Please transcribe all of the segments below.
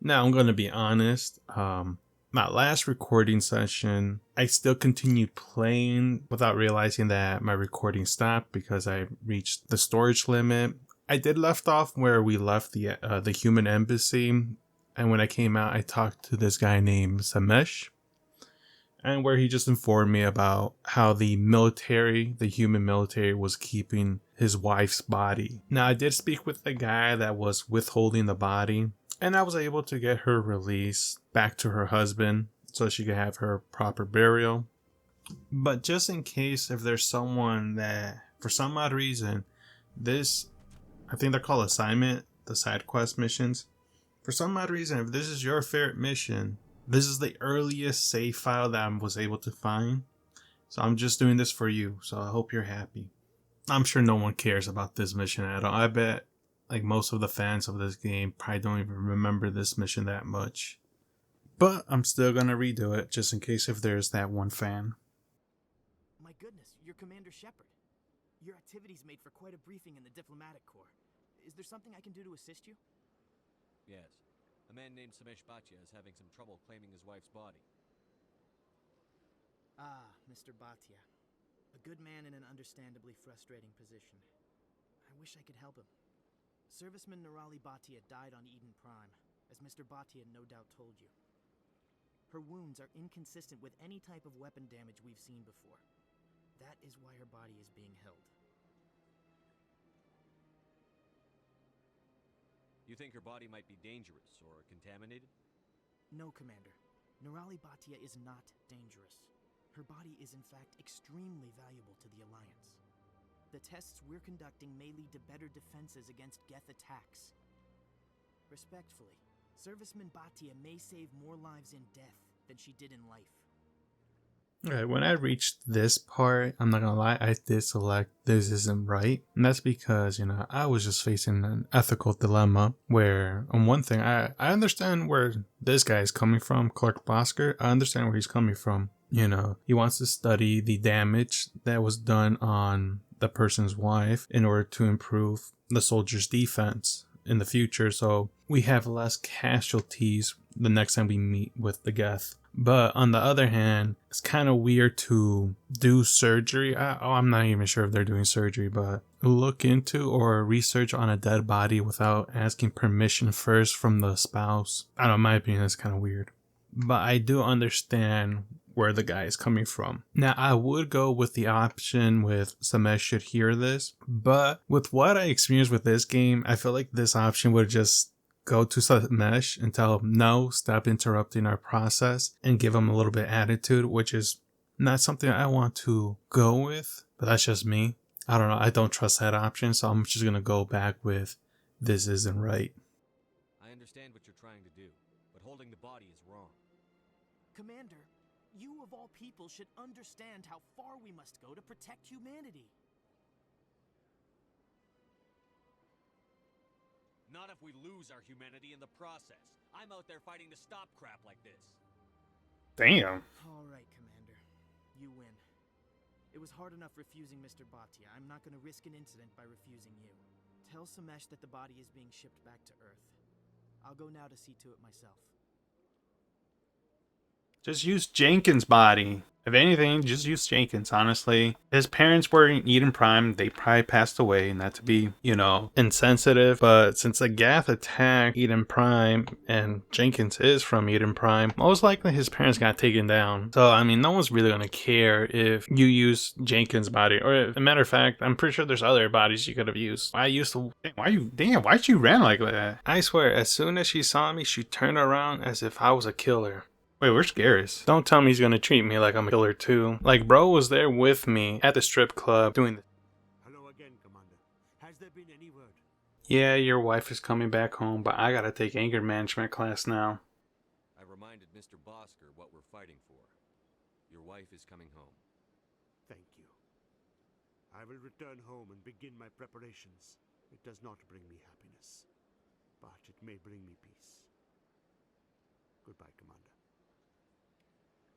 Now, I'm going to be honest. My last recording session, I still continued playing without realizing that my recording stopped because I reached the storage limit. I did left off where we left the human embassy, and when I came out, I talked to this guy named Samesh, and where he just informed me about how the human military, was keeping his wife's body. Now, I did speak with the guy that was withholding the body, and I was able to get her released back to her husband so she could have her proper burial. But just in case, if there's someone that, for some odd reason, I think they're called assignment, the side quest missions. For some odd reason, if this is your favorite mission, this is the earliest save file that I was able to find. So I'm just doing this for you. So I hope you're happy. I'm sure no one cares about this mission at all. I bet like most of the fans of this game probably don't even remember this mission that much. But I'm still going to redo it just in case if there's that one fan. My goodness, you're Commander Shepard. Your activities made for quite a briefing in the diplomatic corps. Is there something I can do to assist you? Yes. A man named Samesh Bhatia is having some trouble claiming his wife's body. Ah, Mr. Bhatia. A good man in an understandably frustrating position. I wish I could help him. Serviceman Nirali Bhatia died on Eden Prime, as Mr. Bhatia no doubt told you. Her wounds are inconsistent with any type of weapon damage we've seen before. That is why her body is being held. You think her body might be dangerous or contaminated? No, Commander. Nirali Bhatia is not dangerous. Her body is in fact extremely valuable to the Alliance. The tests we're conducting may lead to better defenses against Geth attacks. Respectfully, Serviceman Bhatia may save more lives in death than she did in life. Okay, when I reached this part, I'm not gonna lie, I did select this isn't right. And that's because, I was just facing an ethical dilemma where, on one thing, I understand where this guy is coming from, Clark Bosker. I understand where he's coming from. He wants to study the damage that was done on the person's wife in order to improve the soldier's defense in the future, so we have less casualties the next time we meet with the Geth. But on the other hand, it's kind of weird to do surgery. I'm not even sure if they're doing surgery, but look into or research on a dead body without asking permission first from the spouse. I don't know, in my opinion, that's kind of weird. But I do understand where the guy is coming from. Now, I would go with the option with Samesh should hear this, but with what I experienced with this game, I feel like this option would just go to Samesh and tell him, no, stop interrupting our process, and give him a little bit of attitude, which is not something I want to go with, but that's just me. I don't know. I don't trust that option, so I'm just going to go back with this isn't right. I understand what you're trying to do, but holding the body is wrong. Commander, you of all people should understand how far we must go to protect humanity. Not if we lose our humanity in the process. I'm out there fighting to stop crap like this. Damn. All right, Commander. You win. It was hard enough refusing Mr. Bhatia. I'm not going to risk an incident by refusing you. Tell Samesh that the body is being shipped back to Earth. I'll go now to see to it myself. Just use Jenkins' body. If anything, just use Jenkins, honestly. His parents were in Eden Prime. They probably passed away, not to be, insensitive. But since the Geth attacked Eden Prime and Jenkins is from Eden Prime, most likely his parents got taken down. So, no one's really going to care if you use Jenkins' body. Or, as a matter of fact, I'm pretty sure there's other bodies you could have used. Why'd you ran like that? I swear, as soon as she saw me, she turned around as if I was a killer. Wait, where's Garrus? Don't tell me he's gonna treat me like I'm a killer too. Like, bro was there with me at the strip club doing this. Hello again, Commander. Has there been any word? Yeah, your wife is coming back home, but I gotta take anger management class now. I reminded Mr. Bosker what we're fighting for. Your wife is coming home. Thank you. I will return home and begin my preparations. It does not bring me happiness, but it may bring me peace. Goodbye, Commander.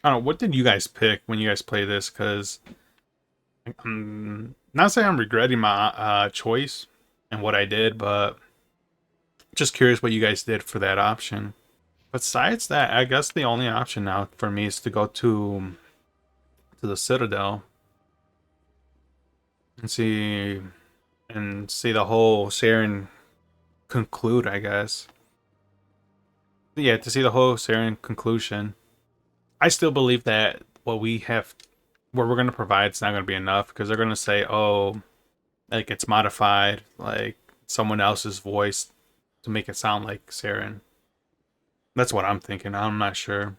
I don't know, what did you guys pick when you guys play this? Because I'm not saying I'm regretting my choice and what I did, but just curious what you guys did for that option. Besides that, I guess the only option now for me is to go to the Citadel and see the whole Saren conclude, I guess. Yeah, to see the whole Saren conclusion. I still believe that what we're gonna provide is not gonna be enough because they're gonna say, oh, like it's modified, like someone else's voice to make it sound like Saren. That's what I'm thinking. I'm not sure.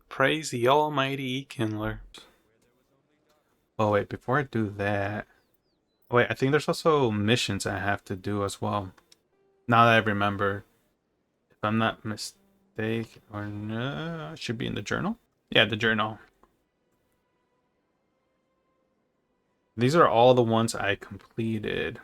Praise the almighty Kindler. Oh wait, before I do that, oh, wait, I think there's also missions I have to do as well. Now that I remember, if I'm not mistaken, or no, it should be in the journal. Yeah, the journal. These are all the ones I completed.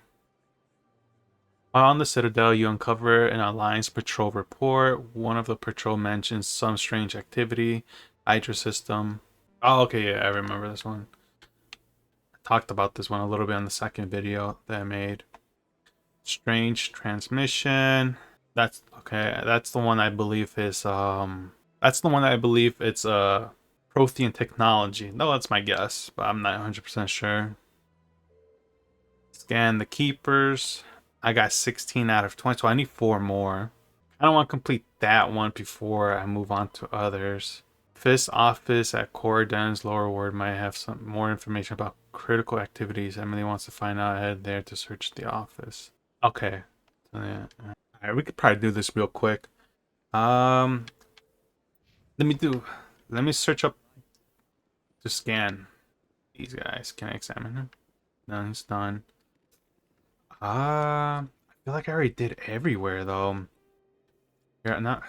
On the Citadel, you uncover an Alliance patrol report. One of the patrol mentions some strange activity. Hydra system. Oh, okay, yeah, I remember this one. I talked about this one a little bit on the second video that I made. Strange transmission. That's okay. That's the one I believe is That's the one I believe it's Prothean technology. No, that's my guess, but I'm not 100% sure. Scan the keepers. I got 16 out of 20, so I need 4 more. I don't want to complete that one before I move on to others. Fist office at Corridan's lower ward might have some more information about critical activities. Emily wants to find out. Head there to search the office. Okay. So, yeah. Alright, we could probably do this real quick. Um, let me search up to scan these guys. Can I examine them? Done. It's done. I feel like I already did everywhere though. Yeah, not.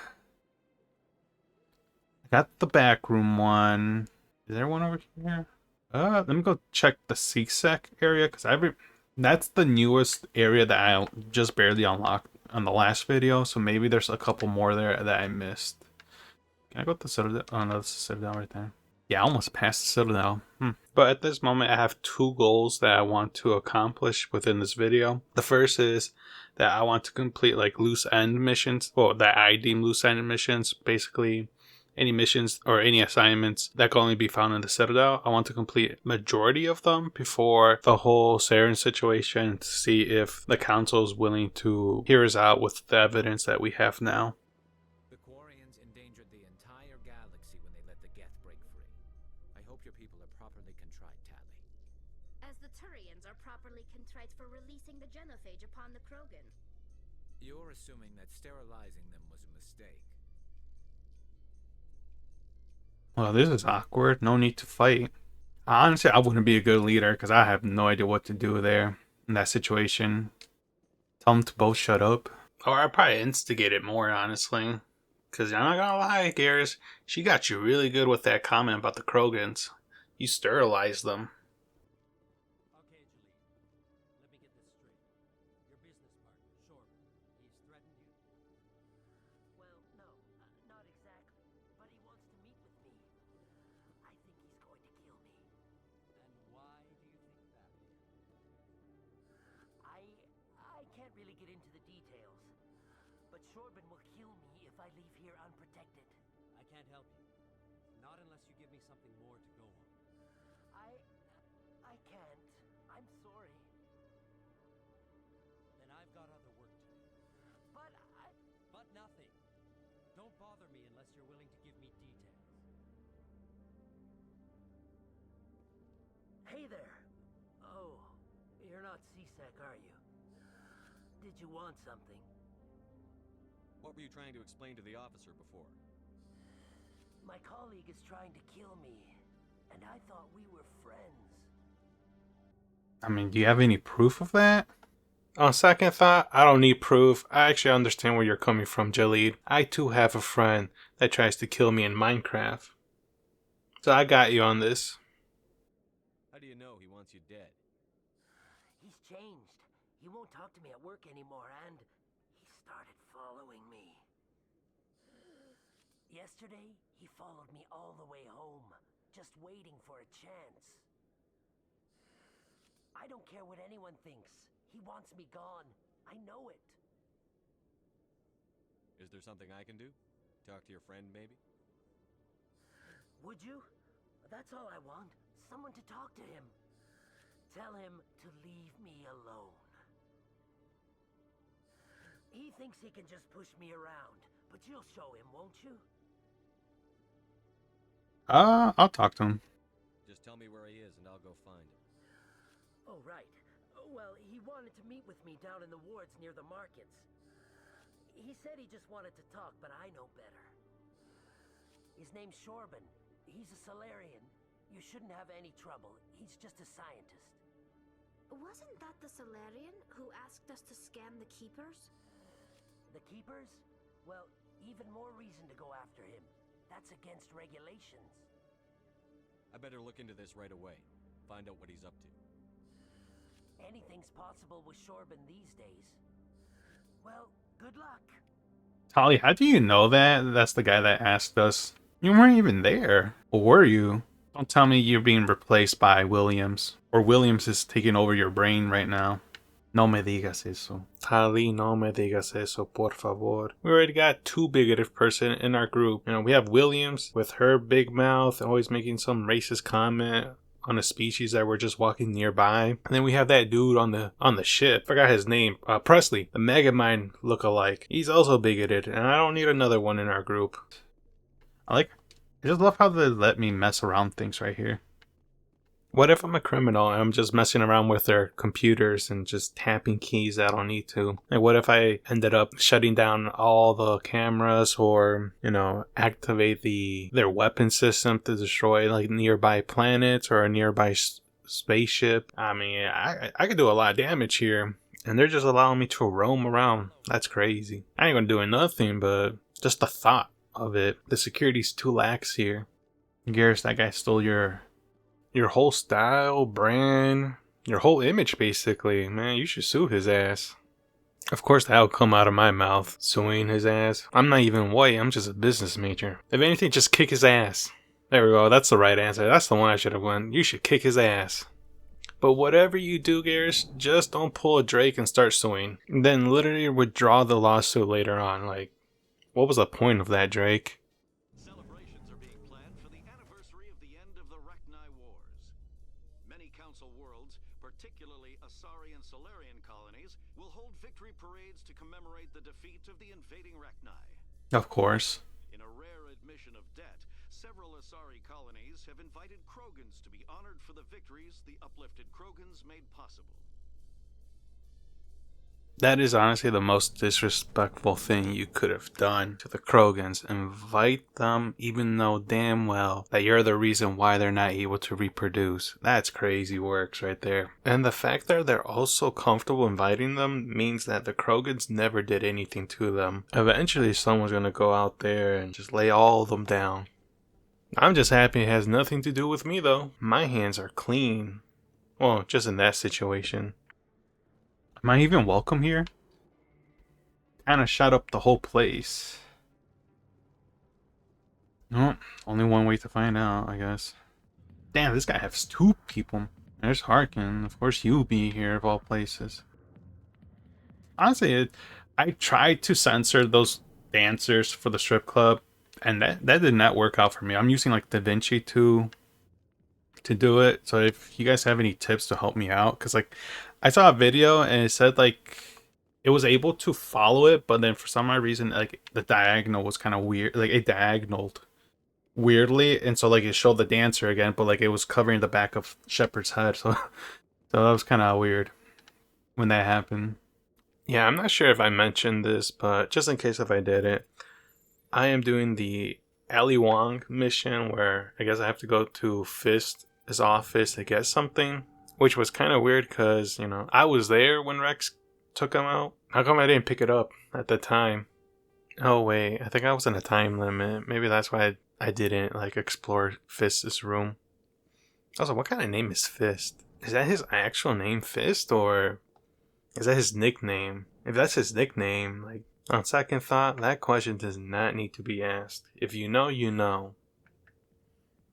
I got the back room one. Is there one over here? Let me go check the CSEC area because that's the newest area that I just barely unlocked on the last video. So maybe there's a couple more there that I missed. Can I go to the Citadel? Oh no, that's the Citadel right there. Yeah, I almost passed the Citadel. But at this moment, I have 2 goals that I want to accomplish within this video. The first is that I want to complete like loose end missions, well, that I deem loose end missions, basically any missions or any assignments that can only be found in the Citadel. I want to complete majority of them before the whole Saren situation to see if the council is willing to hear us out with the evidence that we have now. The Quarians endangered the entire galaxy when they let the Geth break free. I hope your people are properly contrite, Tally. As the Turians are properly contrite for releasing the genophage upon the Krogan. You're assuming that sterilizing them was a mistake. Well, this is awkward. No need to fight. Honestly, I wouldn't be a good leader because I have no idea what to do there in that situation. Tell them to both shut up. Or I'd probably instigate it more, honestly. Because I'm not gonna lie, Garrus, she got you really good with that comment about the Krogans. You sterilized them. Okay, Jalid. Let me get this straight. Your business partner, Shorb, he's threatened you? Well, no, not exactly. But he wants to meet with me. I think he's going to kill me. And why do you think that? I can't really get into the details. But Shorban will kill me if I leave here unprotected. I can't help you. Not unless you give me something more to go on. I can't. I'm sorry. Then I've got other work to do. But But nothing. Don't bother me unless you're willing to give me details. Hey there. Oh, you're not CSEC, are you? Did you want something? What were you trying to explain to the officer before? My colleague is trying to kill me, and I thought we were friends. I mean, do you have any proof of that? On second thought, I don't need proof. I actually understand where you're coming from, Jalid. I too have a friend that tries to kill me in Minecraft. So I got you on this. How do you know he wants you dead? He's changed. He won't talk to me at work anymore, and he started following me. Yesterday, he followed me all the way home, just waiting for a chance. I don't care what anyone thinks. He wants me gone. I know it. Is there something I can do? Talk to your friend, maybe? Would you? That's all I want. Someone to talk to him. Tell him to leave me alone. He thinks he can just push me around, but you'll show him, won't you? I'll talk to him. Just tell me where he is and I'll go find him. Oh, right. Well, he wanted to meet with me down in the wards near the markets. He said he just wanted to talk, but I know better. His name's Shorban. He's a Solarian. You shouldn't have any trouble. He's just a scientist. Wasn't that the Solarian who asked us to scan the Keepers? The Keepers? Well, even more reason to go after him. That's against regulations. I better look into this right away. Find out what he's up to. Anything's possible with Shorban these days. Well, good luck. Holly, how do you know that? That's the guy that asked us. You weren't even there. Or were you? Don't tell me you're being replaced by Williams. Or Williams is taking over your brain right now. No me digas eso. Tali, no me digas eso, por favor. We already got two bigoted person in our group. You know, we have Williams with her big mouth, always making some racist comment on a species that we're just walking nearby. And then we have that dude on the ship. Forgot his name. Presley, the Megamind lookalike. He's also bigoted, and I don't need another one in our group. I just love how they let me mess around things right here. What if I'm a criminal and I'm just messing around with their computers and just tapping keys I don't need to? Like, what if I ended up shutting down all the cameras or, activate their weapon system to destroy, like, nearby planets or a nearby spaceship? I mean, I could do a lot of damage here, and they're just allowing me to roam around. That's crazy. I ain't gonna do nothing, but just the thought of it. The security's too lax here. Garrus, that guy stole your whole style, brand, your whole image, basically. Man, you should sue his ass. Of course, that'll come out of my mouth, suing his ass. I'm not even white, I'm just a business major. If anything, just kick his ass. There we go, that's the right answer. That's the one I should have won. You should kick his ass. But whatever you do, Garrus, just don't pull a Drake and start suing. And then literally withdraw the lawsuit later on. Like, what was the point of that, Drake? Celebrations are being planned for the anniversary of the end of the Rachni Wars. Many Council worlds, particularly Asari and Solarian colonies, will hold victory parades to commemorate the defeat of the invading Rachni. Of course. In a rare admission of debt, several Asari colonies have invited Krogans to be honored for the victories the uplifted Krogans made possible. That is honestly the most disrespectful thing you could have done to the Krogans. Invite them even though damn well that you're the reason why they're not able to reproduce. That's crazy works right there. And the fact that they're also comfortable inviting them means that the Krogans never did anything to them. Eventually someone's gonna go out there and just lay all of them down. I'm just happy it has nothing to do with me though. My hands are clean. Well, just in that situation. Am I even welcome here? Kinda shut up the whole place. No, only one way to find out, I guess. Damn, this guy has two people. There's Harkin. Of course you'll be here of all places. Honestly, I tried to censor those dancers for the strip club, and that did not work out for me. I'm using like DaVinci to do it. So if you guys have any tips to help me out, because like I saw a video and it said like it was able to follow it, but then for some odd reason like the diagonal was kind of weird, like it diagonaled weirdly, and so like it showed the dancer again, but like it was covering the back of Shepard's head, so that was kind of weird when that happened. Yeah, I'm not sure if I mentioned this, but just in case if I did it, I am doing the Ali Wong mission where I guess I have to go to Fist's office to get something, which was kind of weird because, I was there when Rex took him out. How come I didn't pick it up at the time? Oh, wait, I think I was in a time limit. Maybe that's why I didn't, explore Fist's room. Also, what kind of name is Fist? Is that his actual name, Fist, or is that his nickname? If that's his nickname, on second thought, that question does not need to be asked. If you know, you know.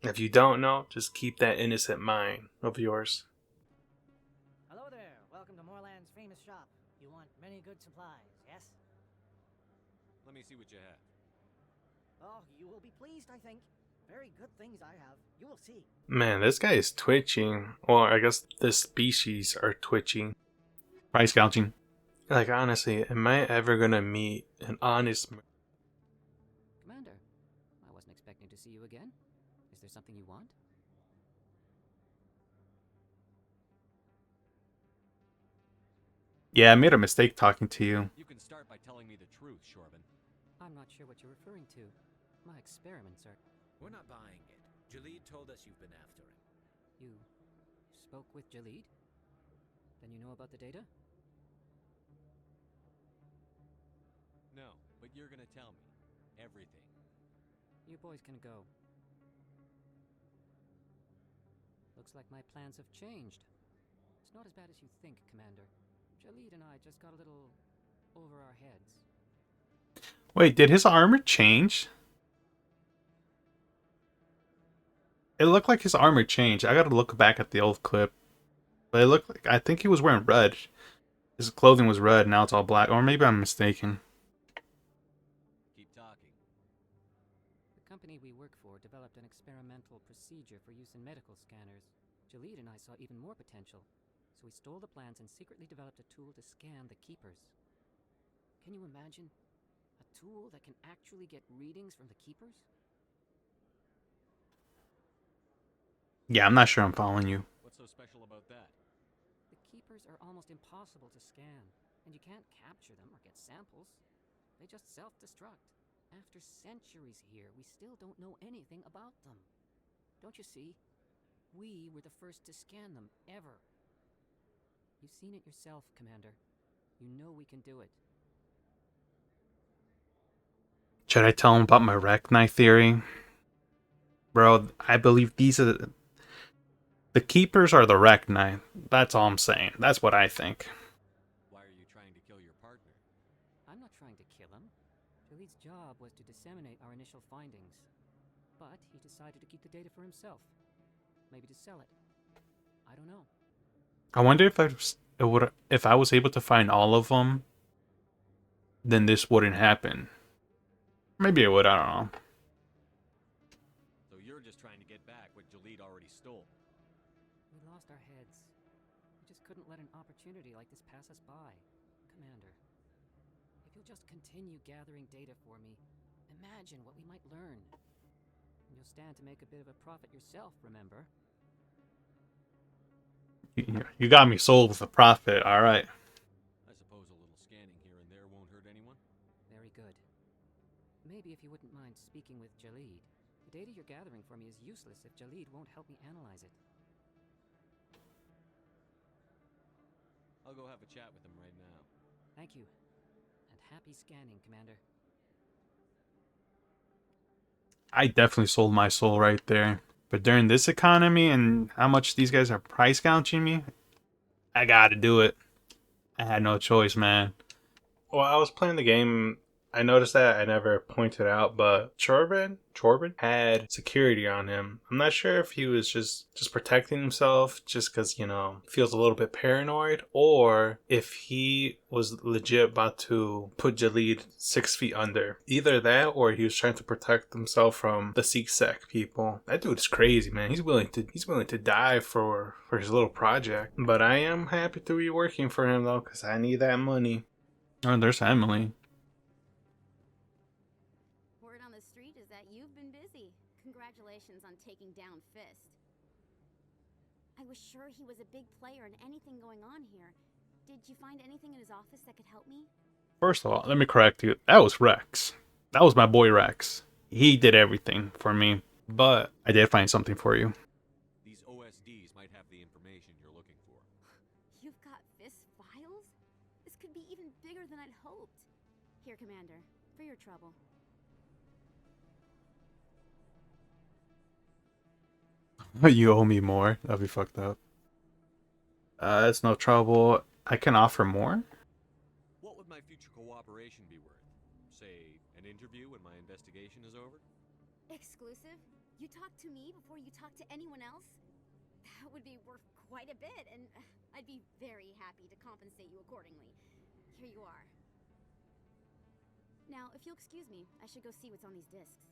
If you don't know, just keep that innocent mind of yours. Hello Welcome to Moorland's famous shop. You want many good supplies, yes? Let me see what you have. Oh, you will be pleased, I think. Very good things I have. You will see. Man, this guy is twitching. Or I guess the species are twitching. Price gouging. Like, honestly, am I ever gonna meet an honest... Commander, I wasn't expecting to see you again. Is there something you want? Yeah, I made a mistake talking to you. You can start by telling me the truth, Shorban. I'm not sure what you're referring to. My experiments are... We're not buying it. Jalid told us you've been after him. You spoke with Jalid? Then you know about the data? No, but you're gonna tell me. Everything. You boys can go. Looks like my plans have changed. It's not as bad as you think, Commander. Jalid and I just got a little over our heads. Wait, did his armor change? It looked like his armor changed. I gotta look back at the old clip. But it looked like... I think he was wearing red. His clothing was red, now it's all black. Or maybe I'm mistaken. Keep talking. The company we work for developed an experimental procedure for use in medical scanners. Jalid and I saw even more potential. So we stole the plans and secretly developed a tool to scan the keepers. Can you imagine? A tool that can actually get readings from the keepers? Yeah, I'm not sure I'm following you. What's so special about that? The keepers are almost impossible to scan, and you can't capture them or get samples. They just self-destruct. After centuries here, we still don't know anything about them. Don't you see? We were the first to scan them, ever. You've seen it yourself, Commander. You know we can do it. Should I tell him about my Rachni theory? Bro, I believe these are... The keepers are the Rachni. That's all I'm saying. That's what I think. Why are you trying to kill your partner? I'm not trying to kill him. Jalid's job was to disseminate our initial findings. But he decided to keep the data for himself. Maybe to sell it. I don't know. I wonder if I was able to find all of them, then this wouldn't happen. Maybe it would, I don't know. So you're just trying to get back what Jalid already stole. We lost our heads. We just couldn't let an opportunity like this pass us by. Commander, if you'll just continue gathering data for me, imagine what we might learn. And you'll stand to make a bit of a profit yourself, remember? You got me sold with a profit, alright. I suppose a little scanning here and there won't hurt anyone? Very good. Maybe if you wouldn't mind speaking with Jalid. The data you're gathering for me is useless if Jalid won't help me analyze it. I'll go have a chat with him right now. Thank you. And happy scanning, Commander. I definitely sold my soul right there. But during this economy and how much these guys are price gouging me, I gotta do it. I had no choice, man. Well, I was playing the game. I noticed that I never pointed out, but Chorban had security on him. I'm not sure if he was just protecting himself just because, you know, feels a little bit paranoid, or if he was legit about to put Jalid 6 feet under. Either that, or he was trying to protect himself from the Sec people. That dude is crazy, man. He's willing to die for his little project. But I am happy to be working for him though, because I need that money. Oh, there's Emily. Word on the street is that you've been busy. Congratulations on taking down Fist. I was sure he was a big player in anything going on here. Did you find anything in his office that could help me? First of all, let me correct you. That was Rex. That was my boy Rex. He did everything for me. But I did find something for you. These OSDs might have the information you're looking for. You've got Fist files? This could be even bigger than I'd hoped. Here, Commander, for your trouble. You owe me more. That'd be fucked up. It's no trouble. I can offer more? What would my future cooperation be worth? Say, an interview when my investigation is over? Exclusive? You talk to me before you talk to anyone else? That would be worth quite a bit, and I'd be very happy to compensate you accordingly. Here you are. Now, if you'll excuse me, I should go see what's on these discs.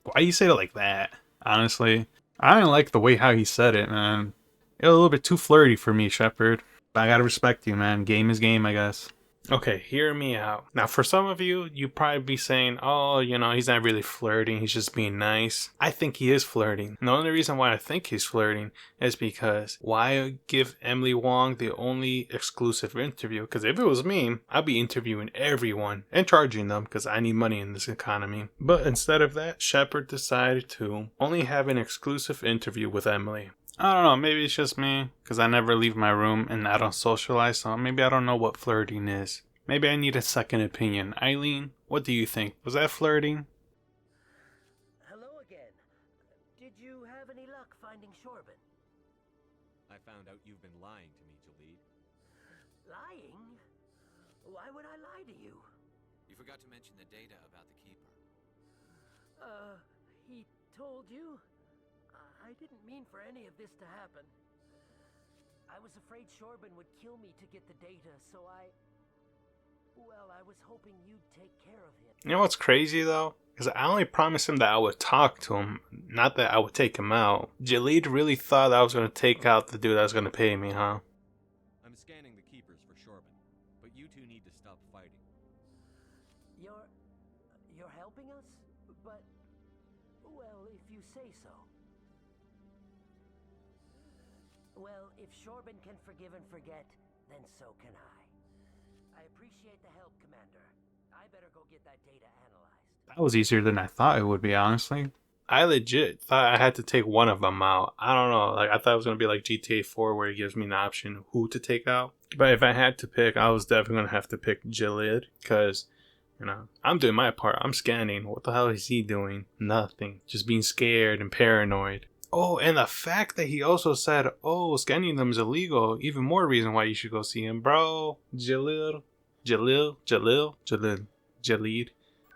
Why you say it like that? Honestly, I didn't like the way how he said it, man. It was a little bit too flirty for me, Shepard. But I gotta respect you, man. Game is game, I guess. Okay, hear me out. Now, for some of you, you'd probably be saying, oh, he's not really flirting, he's just being nice. I think he is flirting. And the only reason why I think he's flirting is because why give Emily Wong the only exclusive interview? Because if it was me, I'd be interviewing everyone and charging them because I need money in this economy. But instead of that, Shepard decided to only have an exclusive interview with Emily. I don't know, maybe it's just me, because I never leave my room and I don't socialize, so maybe I don't know what flirting is. Maybe I need a second opinion. Eileen, what do you think? Was that flirting? Hello again. Did you have any luck finding Shorben? I found out you've been lying to me, Jalid. Lying? Why would I lie to you? You forgot to mention the data about the Keeper. He told you? I didn't mean for any of this to happen. I was afraid Shorben would kill me to get the data, so I was hoping you'd take care of him. You know what's crazy though? Because I only promised him that I would talk to him, not that I would take him out. Jalid really thought I was going to take out the dude that was going to pay me, huh? I'm scanning the Keepers for Shorben, but you two need to stop fighting. You're helping us? But, well, if you say so. Well, if Shorben can forgive and forget, then so can I. I appreciate the help, Commander. I better go get that data analyzed. That was easier than I thought it would be, honestly. I legit thought I had to take one of them out. I don't know. I thought it was going to be like GTA 4 where it gives me an option of who to take out. But if I had to pick, I was definitely going to have to pick Jalid. Because, I'm doing my part. I'm scanning. What the hell is he doing? Nothing. Just being scared and paranoid. Oh, and the fact that he also said, scanning them is illegal. Even more reason why you should go see him, bro. Jalid.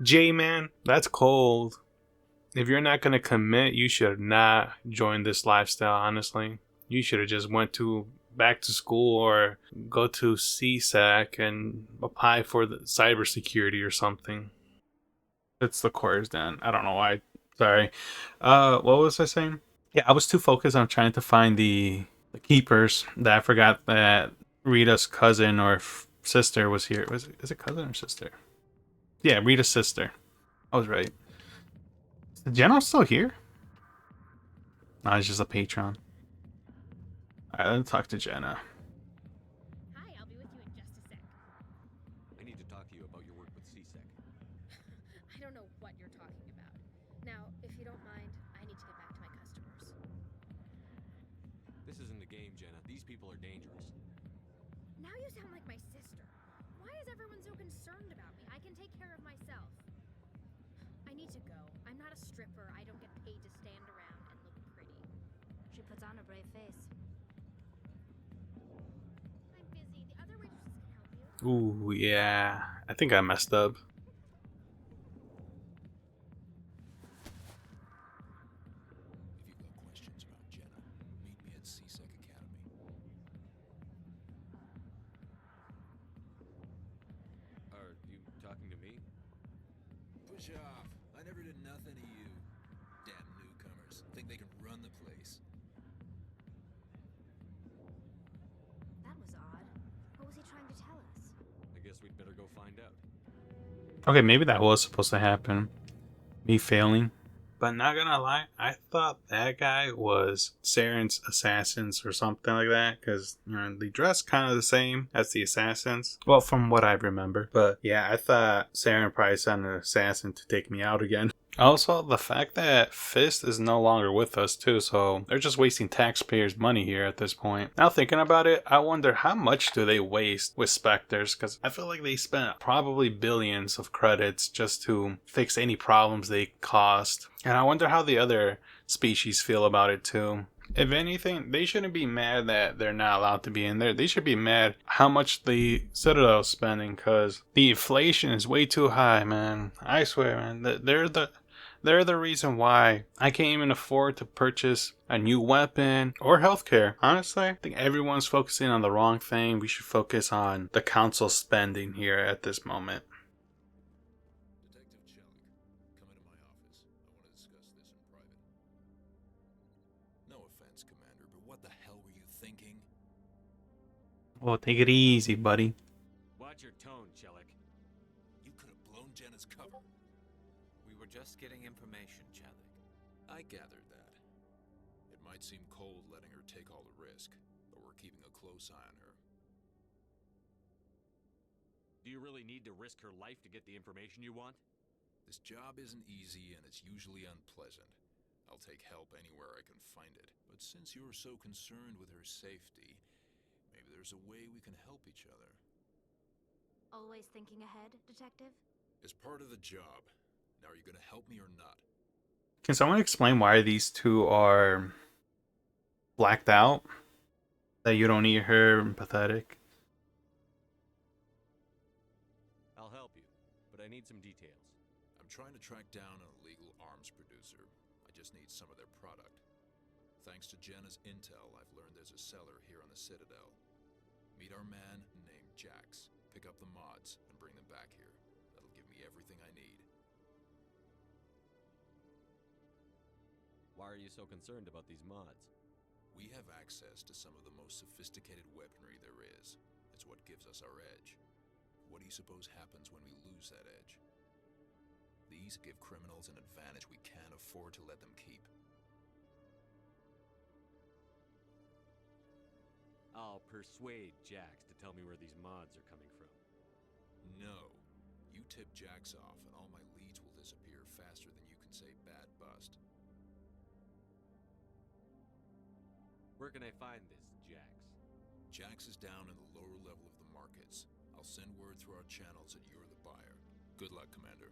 J-Man, that's cold. If you're not going to commit, you should not join this lifestyle, honestly. You should have just went back to school or go to CSAC and apply for the cybersecurity or something. It's the course then. I don't know why. Sorry. What was I saying? Yeah, I was too focused on trying to find the Keepers that I forgot that Rita's cousin or sister was here. Is it cousin or sister? Yeah, Rita's sister. I was right. Is Jenna still here? No, it's just a patron. Alright, let's talk to Jenna. Hi, I'll be with you in just a sec. I need to talk to you about your work with CSEC. I don't know what you're talking about. Now, if you don't mind, I need to get back to my customers. This isn't a game, Jenna. These people are dangerous. Now you sound like my sister. Why is everyone so concerned about me? I can take care of myself. I need to go. I'm not a stripper. I don't get paid to stand around and look pretty. She puts on a brave face. I'm busy. The other waitresses can help you. Ooh, yeah. I think I messed up. If you've got questions about Jenna, meet me at CSEC Academy. Are you talking to me? Push off. I never did nothing to you. Damn newcomers. Think they can run the place. That was odd. What was he trying to tell us? I guess we'd better go find out. Okay, maybe that was supposed to happen. Me failing. But not gonna lie, I thought that guy was Saren's assassins or something like that. Because, they dress kind of the same as the assassins. Well, from what I remember. But yeah, I thought Saren probably sent an assassin to take me out again. Also, the fact that Fist is no longer with us too, so they're just wasting taxpayers' money here at this point. Now thinking about it, I wonder how much do they waste with Specters, because I feel like they spent probably billions of credits just to fix any problems they caused. And I wonder how the other species feel about it too. If anything, they shouldn't be mad that they're not allowed to be in there. They should be mad how much the Citadel is spending, because the inflation is way too high, man. I swear, man. They're the reason why I can't even afford to purchase a new weapon or healthcare. Honestly, I think everyone's focusing on the wrong thing. We should focus on the council spending here at this moment. Detective Chelik, come into my office. I want to discuss this in private. No offense, Commander, but what the hell were you thinking? Well, take it easy, buddy. Watch your tone, Chelik. You could have blown Jenna's cover. We were just getting information, Chelik. I gathered that. It might seem cold letting her take all the risk, but we're keeping a close eye on her. Do you really need to risk her life to get the information you want? This job isn't easy and it's usually unpleasant. I'll take help anywhere I can find it. But since you're so concerned with her safety, maybe there's a way we can help each other. Always thinking ahead, Detective? It's part of the job. Now are you gonna help me or not? Can someone explain why these two are blacked out? That you don't need her and pathetic? I'll help you, but I need some details. I'm trying to track down an illegal arms producer. I just need some of their product. Thanks to Jenna's intel, I've learned there's a seller here on the Citadel. Meet our man named Jax. Pick up the mods and bring them back here. That'll give me everything I need. Why are you so concerned about these mods? We have access to some of the most sophisticated weaponry there is. It's what gives us our edge. What do you suppose happens when we lose that edge? These give criminals an advantage we can't afford to let them keep. I'll persuade Jax to tell me where these mods are coming from. No. You tip Jax off and all my leads will disappear faster than you can say bad bust. Where can I find this Jax? Jax is down in the lower level of the markets. I'll send word through our channels that you're the buyer. Good luck, Commander.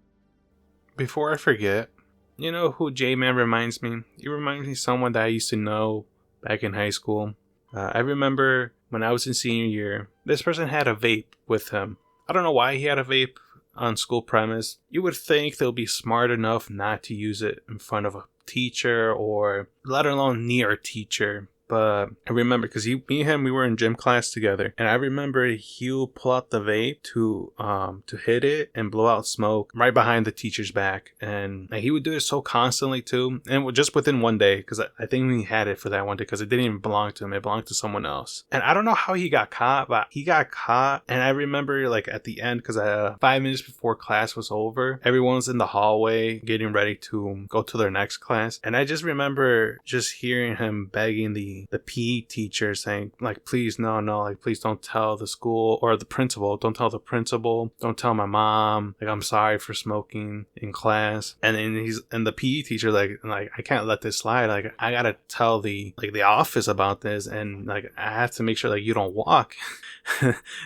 Before I forget, you know who J-Man reminds me? He reminds me of someone that I used to know back in high school. I remember when I was in senior year, this person had a vape with him. I don't know why he had a vape on school premise. You would think they'll be smart enough not to use it in front of a teacher or let alone near a teacher. But I remember because me and him, we were in gym class together, and I remember he would pull out the vape to hit it and blow out smoke right behind the teacher's back, and he would do it so constantly too, and just within one day, because I think he had it for that one day because it didn't even belong to him; it belonged to someone else. And I don't know how he got caught, but he got caught, and I remember like at the end, because 5 minutes before class was over, everyone was in the hallway getting ready to go to their next class, and I just remember just hearing him begging the PE teacher saying like, please no, like please don't tell the school or the principal, don't tell the principal, don't tell my mom, like I'm sorry for smoking in class. And then the PE teacher like I can't let this slide, like I gotta tell the office about this, and like I have to make sure like you don't walk.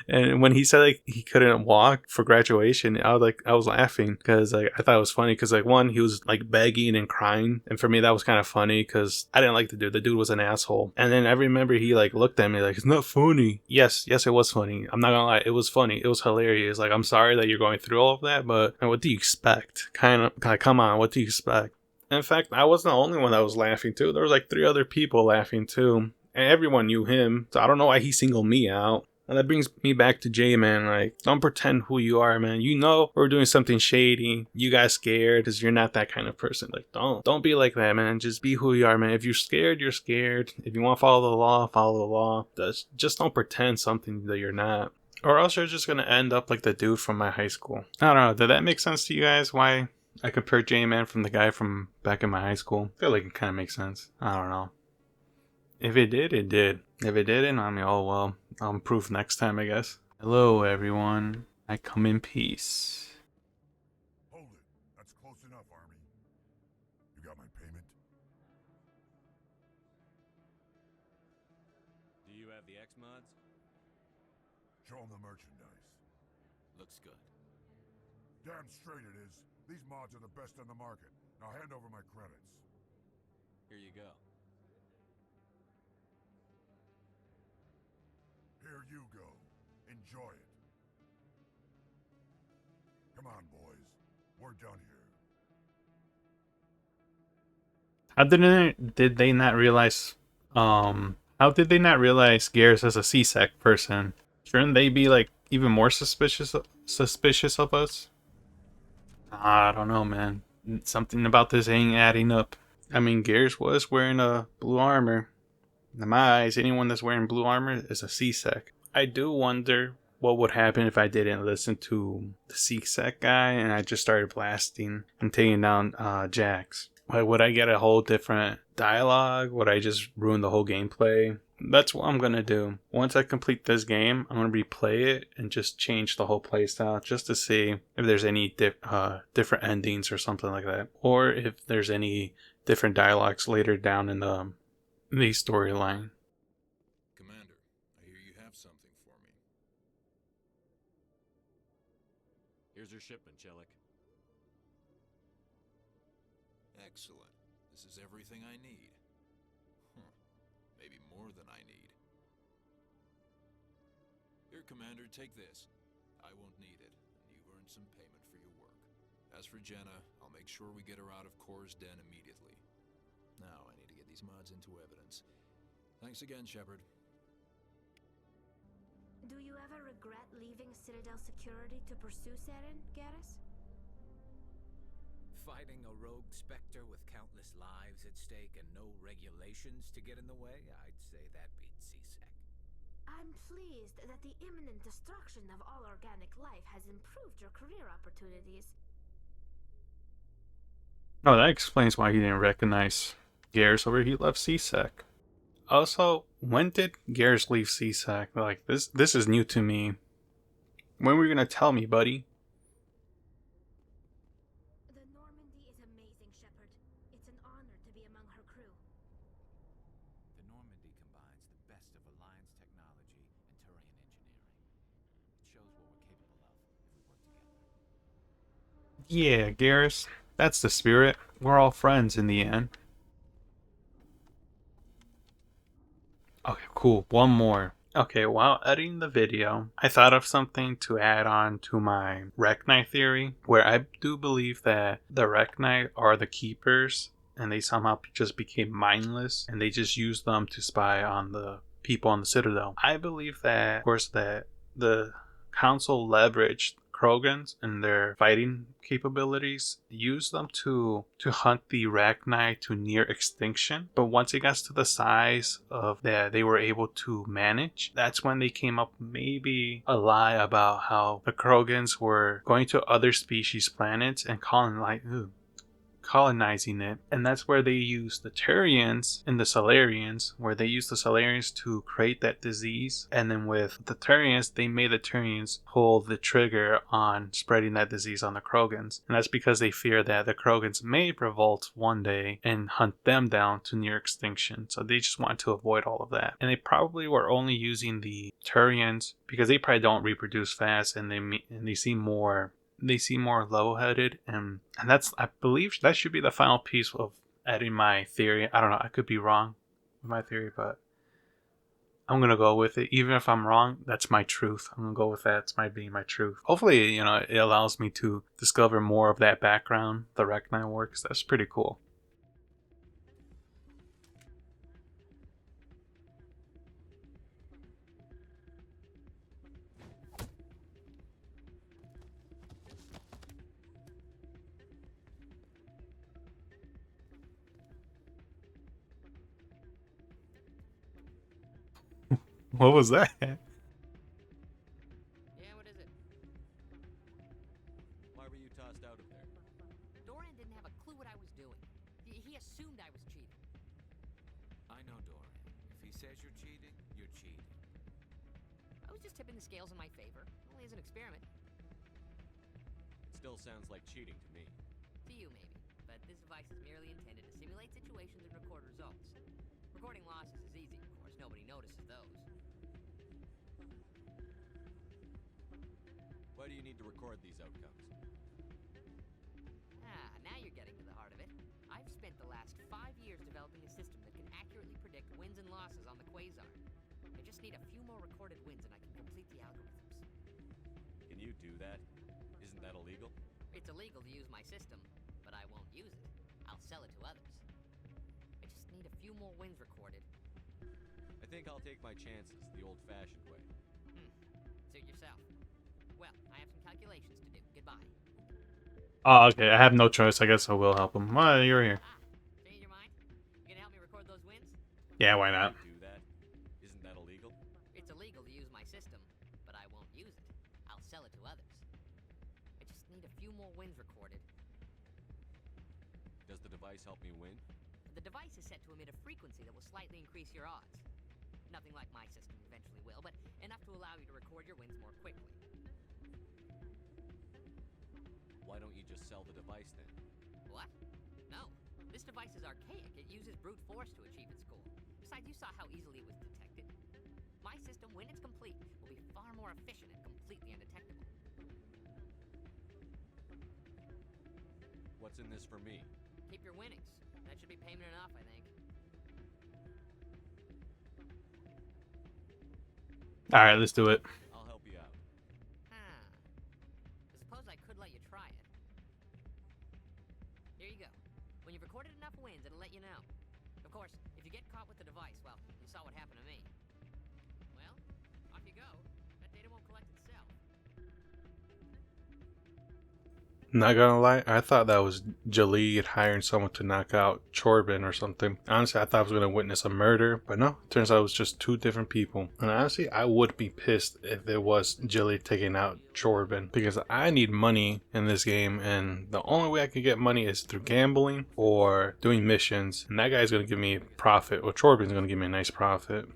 And when he said like he couldn't walk for graduation, I was laughing because like I thought it was funny because like one, he was like begging and crying, and for me that was kind of funny because I didn't like the dude was an asshole. And then I remember he like looked at me like, it's not funny. Yes it was funny, I'm not gonna lie, it was funny, it was hilarious. Like I'm sorry that you're going through all of that, but what do you expect? Kind of like, come on, what do you expect? In fact, I wasn't the only one that was laughing too. There was like 3 other people laughing too, and everyone knew him, so I don't know why he singled me out. And that brings me back to J-Man. Like, don't pretend who you are, man. You know we're doing something shady. You got scared because you're not that kind of person. Like, don't be like that, man. Just be who you are, man. If you're scared, you're scared. If you want to follow the law, follow the law. Just don't pretend something that you're not. Or else you're just going to end up like the dude from my high school. I don't know. Did that make sense to you guys? Why I compared J-Man from the guy from back in my high school? I feel like it kind of makes sense. I don't know. If it did, it did. If it didn't, I mean, oh well. I'll improve next time, I guess. Hello, everyone. I come in peace. Hold it. That's close enough, Army. You got my payment? Do you have the X mods? Show them the merchandise. Looks good. Damn straight it is. These mods are the best on the market. Now hand over my credits. Here you go. Here you go. Enjoy it. Come on, boys. We're done here. How did they not realize? How did they not realize Garrus as a C-Sec person? Shouldn't they be like even more suspicious of us? I don't know, man. Something about this ain't adding up. I mean, Garrus was wearing a blue armor. In my eyes, anyone that's wearing blue armor is a C-Sec. I do wonder what would happen if I didn't listen to the C-Sec guy and I just started blasting and taking down Jax. Like, would I get a whole different dialogue? Would I just ruin the whole gameplay? That's what I'm gonna do. Once I complete this game, I'm gonna replay it and just change the whole playstyle just to see if there's any different endings or something like that, or if there's any different dialogues later down in the storyline. Commander, I hear you have something for me. Here's your shipment, Chelik. Excellent. This is everything I need. Maybe more than I need. Here, Commander, take this. I won't need it, and you've earned some payment for your work. As for Jenna, I'll make sure we get her out of Kor's den immediately. Now, I need to get these mods into evidence. Thanks again, Shepard. Do you ever regret leaving Citadel security to pursue Seren, Garrus? Fighting a rogue Specter with countless lives at stake and no regulations to get in the way? I'd say that beats C-Sec. I'm pleased that the imminent destruction of all organic life has improved your career opportunities. Oh, that explains why he didn't recognize Garrus over he left C-Sec. Also, when did Garrus leave C-Sec? Like, this is new to me. When were you gonna tell me, buddy? The Normandy is amazing, Shepard. It's an honor to be among her crew. The Normandy combines the best of Alliance technology and Turian engineering. It shows what we're capable of if we work together. Yeah, Garrus. That's the spirit. We're all friends in the end. Okay, cool. One more. Okay, while editing the video, I thought of something to add on to my Rek'Nai theory, where I do believe that the Rek'Nai are the keepers, and they somehow just became mindless, and they just used them to spy on the people on the Citadel. I believe that, of course, that the Council leveraged Krogans and their fighting capabilities, used them to hunt the Rek'Nai to near extinction. But once it got to the size of that they were able to manage, that's when they came up maybe a lie about how the Krogans were going to other species planets and colonizing it. And that's where they used the Turians and the Solarians, where they used the Solarians to create that disease. And then with the Turians, they made the Turians pull the trigger on spreading that disease on the Krogans. And that's because they fear that the Krogans may revolt one day and hunt them down to near extinction. So they just wanted to avoid all of that. And they probably were only using the Turians because they probably don't reproduce fast, and they seem more level-headed, and that's, I believe that should be the final piece of adding my theory. I don't know, I could be wrong with my theory, but I'm gonna go with it. Even if I'm wrong, that's my truth. I'm gonna go with that. It's my truth. Hopefully, it allows me to discover more of that background, the Rek'Nai works. That's pretty cool. What was that? Yeah, what is it? Why were you tossed out of there? Dorian didn't have a clue what I was doing. He assumed I was cheating. I know Dorian. If he says you're cheating, you're cheating. I was just tipping the scales in my favor. Only as an experiment. It still sounds like cheating to me. To you, maybe. But this device is merely intended to simulate situations and record results. Recording losses is easy, of course. Nobody notices those. Why do you need to record these outcomes? Now you're getting to the heart of it. I've spent the last 5 years developing a system that can accurately predict wins and losses on the Quasar. I just need a few more recorded wins and I can complete the algorithms. Can you do that? Isn't that illegal? It's illegal to use my system, but I won't use it. I'll sell it to others. few more wins recorded. I think I'll take my chances the old-fashioned way. Suit yourself. Well, I have some calculations to do. Goodbye. Oh, okay. I have no choice. I guess I will help him. Well, you're here. Change your mind? You gonna help me record those wins? Yeah, why not? Do that? Isn't that illegal? It's illegal to use my system, but I won't use it. I'll sell it to others. I just need a few more wins recorded. Does the device help me win? The device is set to emit a frequency that will slightly increase your odds. Nothing like my system eventually will, but enough to allow you to record your wins more quickly. Why don't you just sell the device then? What? No. This device is archaic. It uses brute force to achieve its goal. Besides, you saw how easily it was detected. My system, when it's complete, will be far more efficient and completely undetectable. What's in this for me? Keep your winnings. That should be payment enough, I think. Alright, let's do it. I'll help you out. I suppose I could let you try it. Here you go. When you've recorded enough wins, it'll let you know. Of course, if you get caught with the device, well, you saw what happened to me. Well, off you go. That data won't collect itself. Not gonna lie, I thought that was Jalid hiring someone to knock out Chorbin or something. Honestly, I thought I was gonna witness a murder, but no, turns out it was just two different people. And honestly, I would be pissed if it was Jalid taking out Chorbin, because I need money in this game, and the only way I can get money is through gambling or doing missions. And that guy's gonna give me a profit, or Chorbin's gonna give me a nice profit.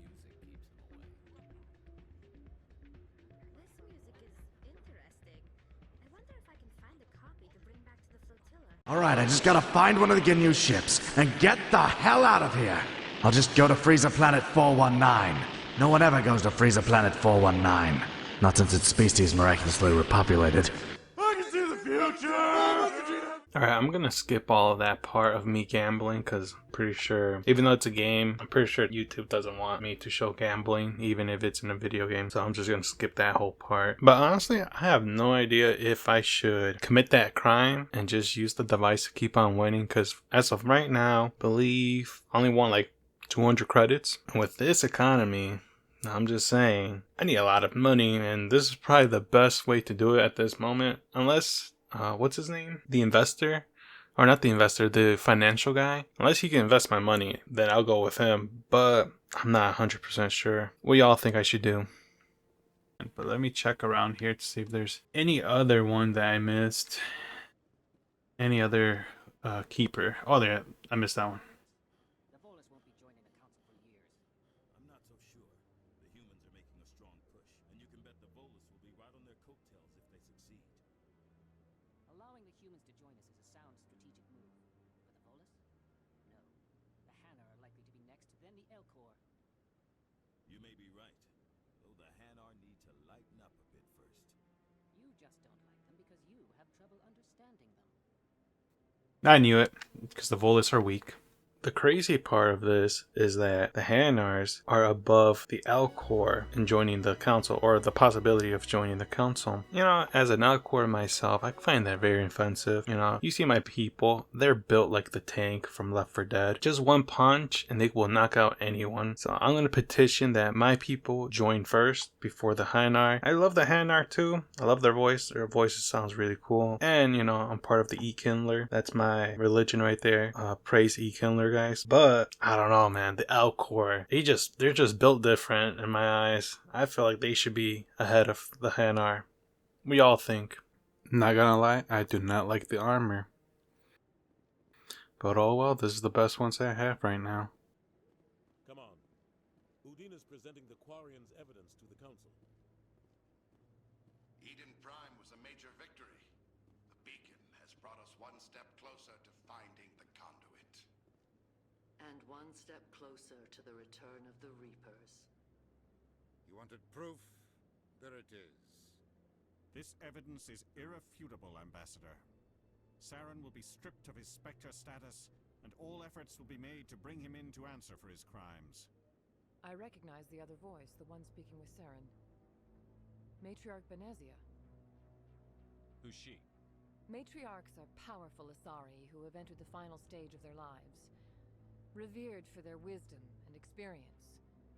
Alright, I just gotta find one of the Ginyu ships and get the hell out of here. I'll just go to Freezer Planet 419. No one ever goes to Freezer Planet 419. Not since its species miraculously repopulated. I can see the future! Alright, I'm gonna skip all of that part of me gambling, because I'm pretty sure, even though it's a game, I'm pretty sure YouTube doesn't want me to show gambling, even if it's in a video game, so I'm just gonna skip that whole part. But honestly, I have no idea if I should commit that crime and just use the device to keep on winning, because as of right now, I believe I only want like 200 credits, and with this economy, I'm just saying, I need a lot of money, and this is probably the best way to do it at this moment, unless... what's his name? The investor? Or not the investor, the financial guy? Unless he can invest my money, then I'll go with him. But I'm not 100% sure. What y'all think I should do? But let me check around here to see if there's any other one that I missed. Any other keeper. Oh, there. I missed that one. The Volus won't be joining the council for years. I'm not so sure. The humans are making a strong push, and you can bet the Volus will be right on their coattails if they succeed. Allowing the humans to join us is a sound strategic move. But the Volus? No. The Hanar are likely to be next, then the Elcor. You may be right, though the Hanar need to lighten up a bit first. You just don't like them because you have trouble understanding them. I knew it, because the Volus are weak. The crazy part of this is that the Hanars are above the Elcor in joining the council, or the possibility of joining the council. You know, as an Elcor myself, I find that very offensive. You know, you see my people, they're built like the tank from Left 4 Dead. Just one punch and they will knock out anyone. So I'm going to petition that my people join first before the Hanar. I love the Hanar too. I love their voice. Their voices sounds really cool. And, you know, I'm part of the E-Kindler. That's my religion right there. Praise E-Kindler, guys. But I don't know, man. The Elcor, they're just built different in my eyes. I feel like they should be ahead of the Hanar. We all think. Not gonna lie, I do not like the armor. But oh well, this is the best ones I have right now. Come on. Udin is presenting the Quarians' evidence to the council. Eden Prime was a major victory. The beacon has brought us one step closer to finding the conduit. And one step closer to the return of the Reapers. You wanted proof? There it is. This evidence is irrefutable, Ambassador. Saren will be stripped of his Specter status, and all efforts will be made to bring him in to answer for his crimes. I recognize the other voice, the one speaking with Saren. Matriarch Benezia. Who's she? Matriarchs are powerful Asari who have entered the final stage of their lives. Revered for their wisdom and experience,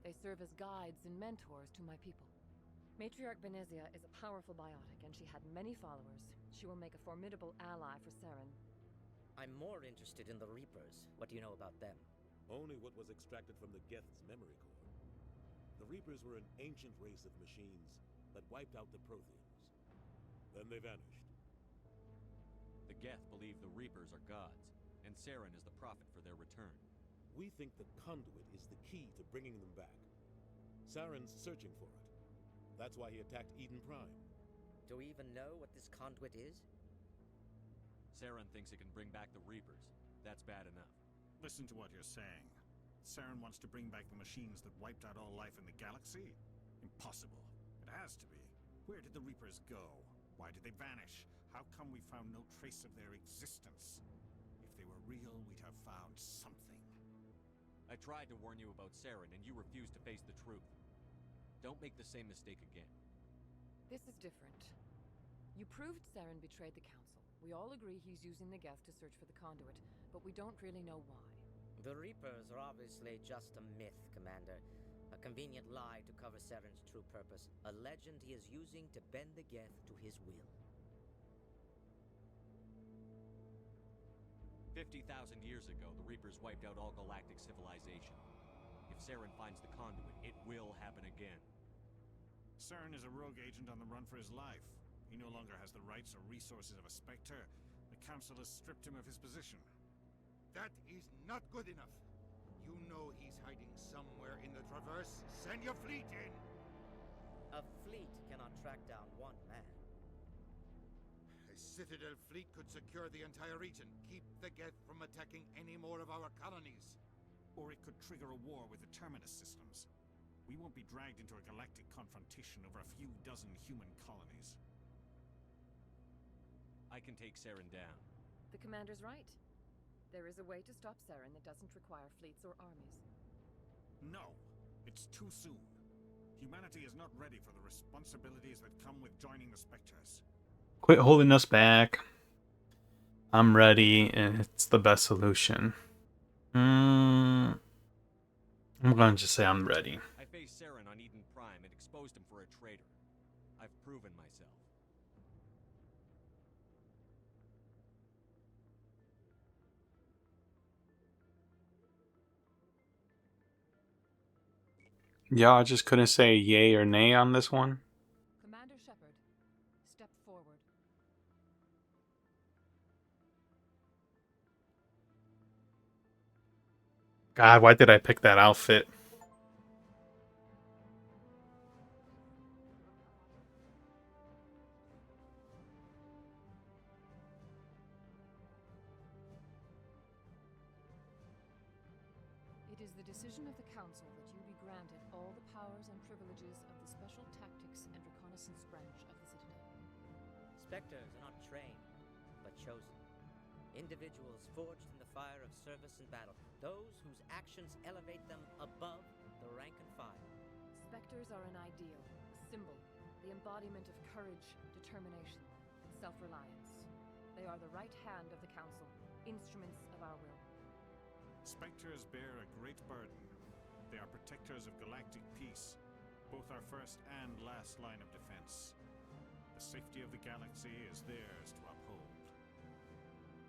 they serve as guides and mentors to my people. Matriarch Benezia is a powerful biotic, and she had many followers. She will make a formidable ally for Saren. I'm more interested in the Reapers. What do you know about them? Only what was extracted from the Geth's memory core. The Reapers were an ancient race of machines that wiped out the Protheans. Then they vanished. The Geth believe the Reapers are gods, and Saren is the prophet for their return. We think the conduit is the key to bringing them back. Saren's searching for it. That's why he attacked Eden Prime. Do we even know what this conduit is? Saren thinks it can bring back the Reapers. That's bad enough. Listen to what you're saying. Saren wants to bring back the machines that wiped out all life in the galaxy? Impossible. It has to be. Where did the Reapers go? Why did they vanish? How come we found no trace of their existence? If they were real, we'd have found something. I tried to warn you about Saren, and you refused to face the truth. Don't make the same mistake again. This is different. You proved Saren betrayed the Council. We all agree he's using the Geth to search for the conduit, but we don't really know why. The Reapers are obviously just a myth, Commander. A convenient lie to cover Saren's true purpose. A legend he is using to bend the Geth to his will. 50,000 years ago, the Reapers wiped out all galactic civilization. If Saren finds the conduit, it will happen again. Saren is a rogue agent on the run for his life. He no longer has the rights or resources of a Specter. The Council has stripped him of his position. That is not good enough. You know he's hiding somewhere in the Traverse. Send your fleet in! A fleet cannot track down one man. A Citadel fleet could secure the entire region, keep the Geth from attacking any more of our colonies. Or it could trigger a war with the Terminus systems. We won't be dragged into a galactic confrontation over a few dozen human colonies. I can take Saren down. The Commander's right. There is a way to stop Saren that doesn't require fleets or armies. No, it's too soon. Humanity is not ready for the responsibilities that come with joining the Spectres. Quit holding us back. I'm ready, and it's the best solution. I'm gonna just say I'm ready. I faced Saren on Eden Prime and exposed him for a traitor. I've proven myself. Yeah, I just couldn't say yay or nay on this one. Commander Shepard, step forward. God, why did I pick that outfit? It is the decision of the Council that you be granted all the powers and privileges of the Special Tactics and Reconnaissance Branch of the Citadel. Spectres are not trained, but chosen. Individuals forged in the fire of service and battle. Those whose actions elevate them above the rank and file. Spectres are an ideal, a symbol, the embodiment of courage, determination, and self-reliance. They are the right hand of the Council, instruments of our will. Spectres bear a great burden. They are protectors of galactic peace, both our first and last line of defense. The safety of the galaxy is theirs to uphold.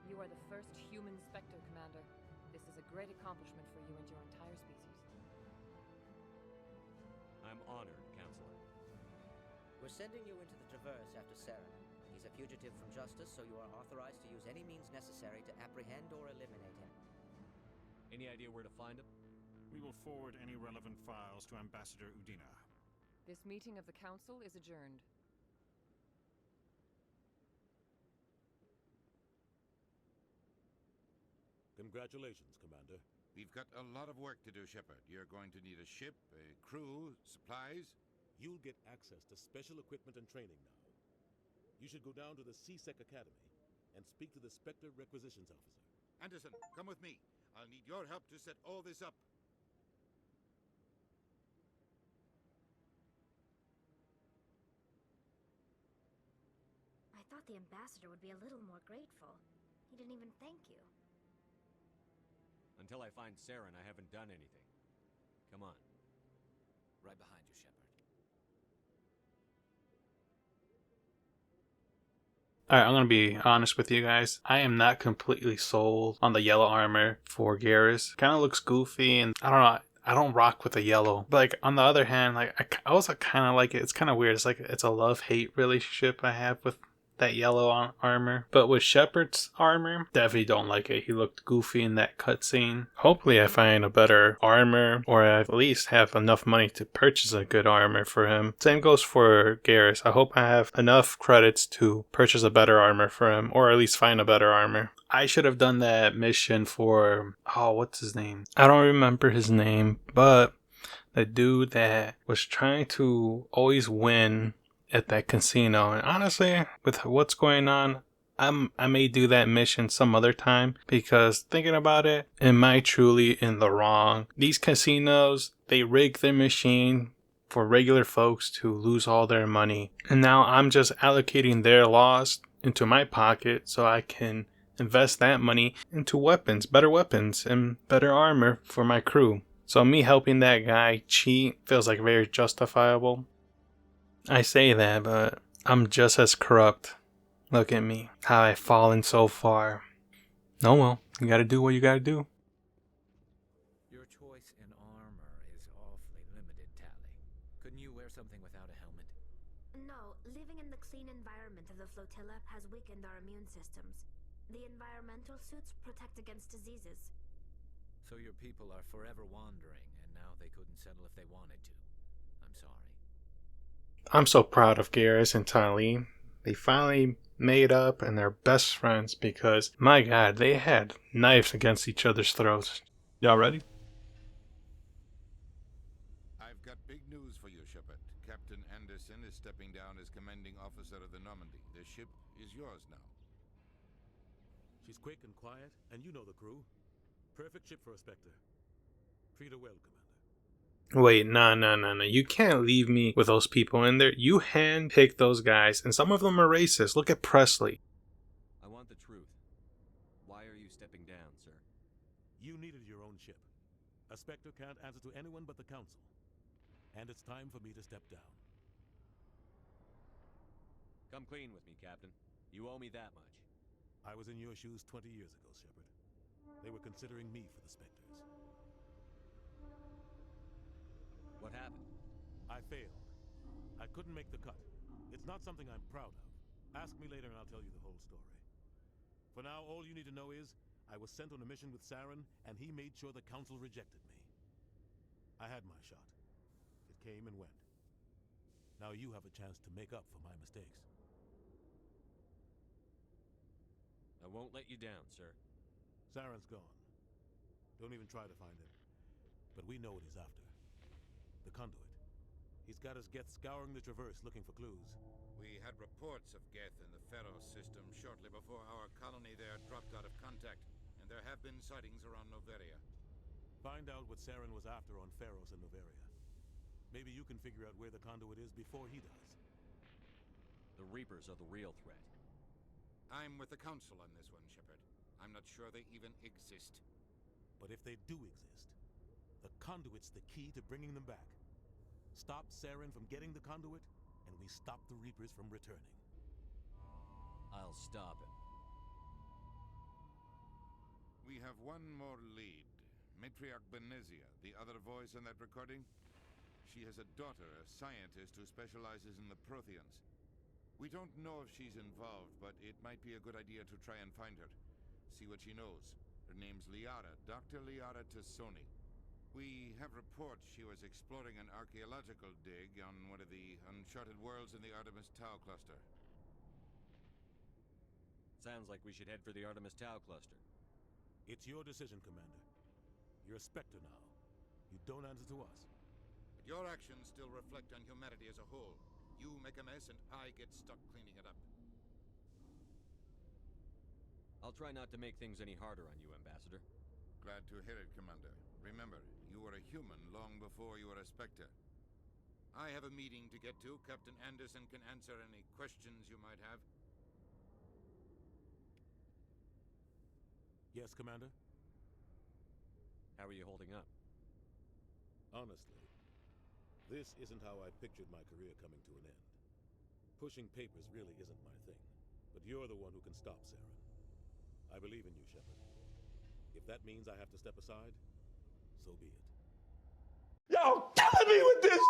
You are the first human Spectre, Commander. This is a great accomplishment for you and your entire species. I'm honored, Counselor. We're sending you into the Traverse after Saren. He's a fugitive from justice, so you are authorized to use any means necessary to apprehend or eliminate him. Any idea where to find him? We will forward any relevant files to Ambassador Udina. This meeting of the Council is adjourned. Congratulations, Commander. We've got a lot of work to do, Shepard. You're going to need a ship, a crew, supplies. You'll get access to special equipment and training now. You should go down to the C-Sec Academy and speak to the Spectre Requisitions Officer. Anderson, come with me. I'll need your help to set all this up. I thought the ambassador would be a little more grateful. He didn't even thank you. Until I find Saren, I haven't done anything. Come on. Right behind you, Shepard. Alright, I'm gonna be honest with you guys. I am not completely sold on the yellow armor for Garrus. Kind of looks goofy, and I don't know. I don't rock with the yellow. But like on the other hand, like I also kind of like it. It's kind of weird. It's like it's a love-hate relationship I have with that yellow armor. But with Shepard's armor, definitely don't like it. He looked goofy in that cutscene. Hopefully I find a better armor, or I at least have enough money to purchase a good armor for him. Same goes for Garrus. I hope I have enough credits to purchase a better armor for him, or at least find a better armor. I should have done that mission for, oh, what's his name? I don't remember his name, but the dude that was trying to always win at that casino. And honestly, with what's going on, I may do that mission some other time, because thinking about it, am I truly in the wrong? These casinos, they rig their machine for regular folks to lose all their money. And now I'm just allocating their loss into my pocket so I can invest that money into weapons, and better armor for my crew. So me helping that guy cheat feels like very justifiable. I say that, but I'm just as corrupt. Look at me, how I've fallen so far. Oh well, you gotta do what you gotta do. Your choice in armor is awfully limited, Tally. Couldn't you wear something without a helmet? No, living in the clean environment of the flotilla has weakened our immune systems. The environmental suits protect against diseases. So your people are forever wandering, and now they couldn't settle if they wanted to. I'm sorry. I'm so proud of Garrus and Tali. They finally made up and they're best friends, because, my god, they had knives against each other's throats. Y'all ready? I've got big news for you, Shepard. Captain Anderson is stepping down as commanding officer of the Normandy. The ship is yours now. She's quick and quiet, and you know the crew. Perfect ship for a Specter. Treat her well, Commander. Wait, no. You can't leave me with those people in there. You handpicked those guys, and some of them are racist. Look at Presley. I want the truth. Why are you stepping down, sir? You needed your own ship. A Specter can't answer to anyone but the Council. And it's time for me to step down. Come clean with me, Captain. You owe me that much. I was in your shoes 20 years ago, Shepard. They were considering me for the Spectres. What happened? I failed. I couldn't make the cut. It's not something I'm proud of. Ask me later and I'll tell you the whole story. For now, all you need to know is I was sent on a mission with Saren, and he made sure the Council rejected me. I had my shot. It came and went. Now you have a chance to make up for my mistakes. I won't let you down, sir. Saren's gone. Don't even try to find him. But we know what he's after. The conduit. He's got his Geth scouring the Traverse looking for clues. We had reports of Geth in the Pharos system shortly before our colony there dropped out of contact, and there have been sightings around Noveria. Find out what Saren was after on Pharos and Noveria. Maybe you can figure out where the conduit is before he does. The Reapers are the real threat. I'm with the Council on this one, Shepard. I'm not sure they even exist. But if they do exist, the conduit's the key to bringing them back. Stop Saren from getting the conduit, and we stop the Reapers from returning. I'll stop him. We have one more lead. Matriarch Benezia, the other voice in that recording. She has a daughter, a scientist who specializes in the Protheans. We don't know if she's involved, but it might be a good idea to try and find her. See what she knows. Her name's Liara, Dr. Liara Tassoni. We have reports she was exploring an archaeological dig on one of the uncharted worlds in the Artemis Tau cluster. Sounds like we should head for the Artemis Tau cluster. It's your decision, Commander. You're a Spectre now. You don't answer to us. But your actions still reflect on humanity as a whole. You make a mess and I get stuck cleaning it up. I'll try not to make things any harder on you, Ambassador. Glad to hear it, Commander. Remember, you were a human long before you were a Spectre. I have a meeting to get to. Captain Anderson can answer any questions you might have. Yes, Commander? How are you holding up? Honestly, this isn't how I pictured my career coming to an end. Pushing papers really isn't my thing, but you're the one who can stop Saren. I believe in you, Shepard. If that means I have to step aside, so be it. Y'all killing me with this.